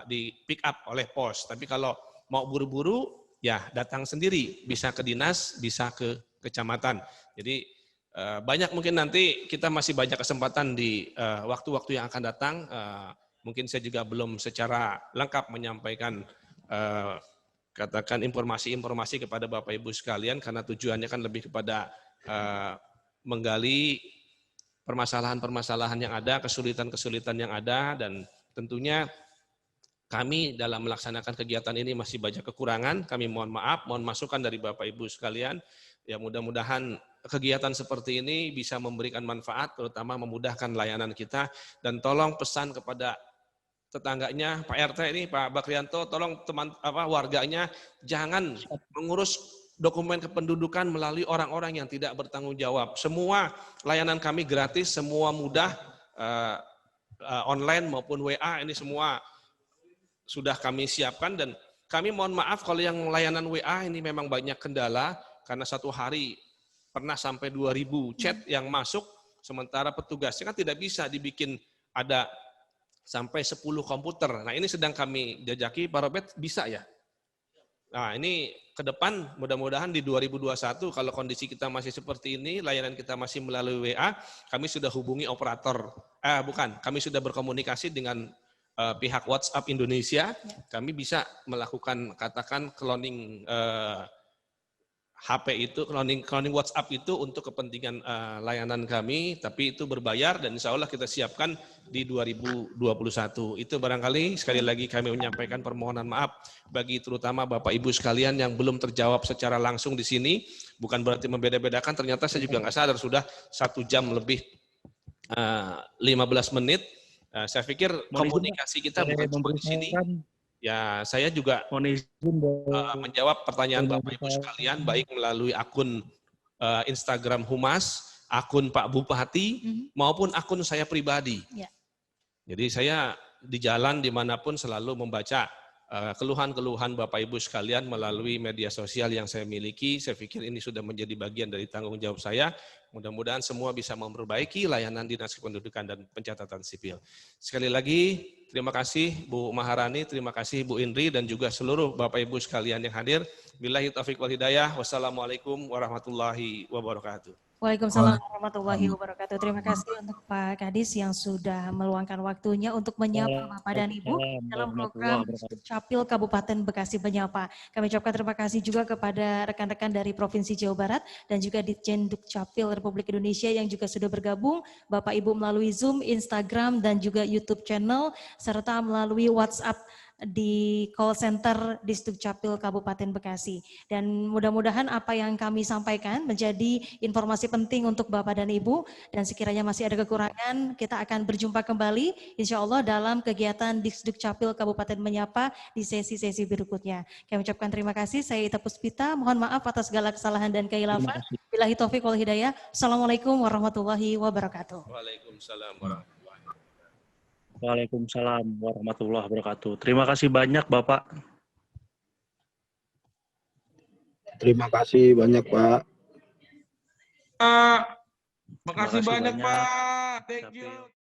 di pick up oleh pos. Tapi kalau mau buru-buru, ya datang sendiri. Bisa ke dinas, bisa ke kecamatan. Jadi banyak mungkin nanti kita masih banyak kesempatan di waktu-waktu yang akan datang. Mungkin saya juga belum secara lengkap menyampaikan katakan informasi-informasi kepada Bapak Ibu sekalian, karena tujuannya kan lebih kepada menggali permasalahan-permasalahan yang ada, kesulitan-kesulitan yang ada, dan tentunya kami dalam melaksanakan kegiatan ini masih banyak kekurangan. Kami mohon maaf, mohon masukan dari Bapak Ibu sekalian. Ya mudah-mudahan kegiatan seperti ini bisa memberikan manfaat, terutama memudahkan layanan kita. Dan tolong pesan kepada tetangganya, Pak RT ini, Pak Bakrianto, tolong warganya jangan mengurus dokumen kependudukan melalui orang-orang yang tidak bertanggung jawab. Semua layanan kami gratis, semua mudah, online maupun WA, ini semua sudah kami siapkan. Dan kami mohon maaf kalau yang layanan WA ini memang banyak kendala, karena satu hari pernah sampai 2.000 chat yang masuk, sementara petugasnya kan tidak bisa dibikin ada sampai 10 komputer. Nah ini sedang kami jajaki, Pak Robert, bisa ya? Nah ini ke depan mudah-mudahan di 2021 kalau kondisi kita masih seperti ini, layanan kita masih melalui WA, kami sudah hubungi operator, kami sudah berkomunikasi dengan pihak WhatsApp Indonesia, kami bisa melakukan katakan cloning HP itu, cloning WhatsApp itu untuk kepentingan layanan kami, tapi itu berbayar dan insya Allah kita siapkan di 2021. Itu barangkali sekali lagi kami menyampaikan permohonan maaf bagi terutama Bapak Ibu sekalian yang belum terjawab secara langsung di sini. Bukan berarti membeda-bedakan, ternyata saya juga nggak sadar sudah 1 jam lebih 15 menit. Saya pikir komunikasi kita bukan cuma di sini. Ya, saya juga menjawab pertanyaan Bapak Ibu sekalian, baik melalui akun Instagram Humas akun Pak Bupati maupun akun saya pribadi. Ya. Jadi saya di jalan dimanapun selalu membaca keluhan-keluhan Bapak Ibu sekalian melalui media sosial yang saya miliki. Saya pikir ini sudah menjadi bagian dari tanggung jawab saya. Mudah-mudahan semua bisa memperbaiki layanan Dinas Kependudukan dan Pencatatan Sipil. Sekali lagi, terima kasih Bu Maharani, terima kasih Bu Indri, dan juga seluruh Bapak Ibu sekalian yang hadir. Billahi taufiq wal hidayah. Wassalamualaikum warahmatullahi wabarakatuh. Waalaikumsalam warahmatullahi wabarakatuh. Terima kasih untuk Pak Kadis yang sudah meluangkan waktunya untuk menyapa Bapak dan Ibu dalam program Capil Kabupaten Bekasi Menyapa. Kami ucapkan terima kasih juga kepada rekan-rekan dari Provinsi Jawa Barat dan juga Ditjen Dukcapil Republik Indonesia yang juga sudah bergabung, Bapak Ibu melalui Zoom, Instagram, dan juga YouTube channel, serta melalui WhatsApp di call center Disdukcapil Kabupaten Bekasi. Dan mudah-mudahan apa yang kami sampaikan menjadi informasi penting untuk Bapak dan Ibu, dan sekiranya masih ada kekurangan, kita akan berjumpa kembali insya Allah dalam kegiatan Disdukcapil Kabupaten Menyapa di sesi-sesi berikutnya. Kami ucapkan terima kasih. Saya Ita Puspita, mohon maaf atas segala kesalahan dan kekhilafan. Billahi taufiq wal hidayah. Assalamualaikum warahmatullahi wabarakatuh. Waalaikumsalam warahmatullahi wabarakatuh. Waalaikumsalam warahmatullahi wabarakatuh. Terima kasih banyak Bapak. Terima kasih banyak Pak. Makasih banyak Pak. Thank you.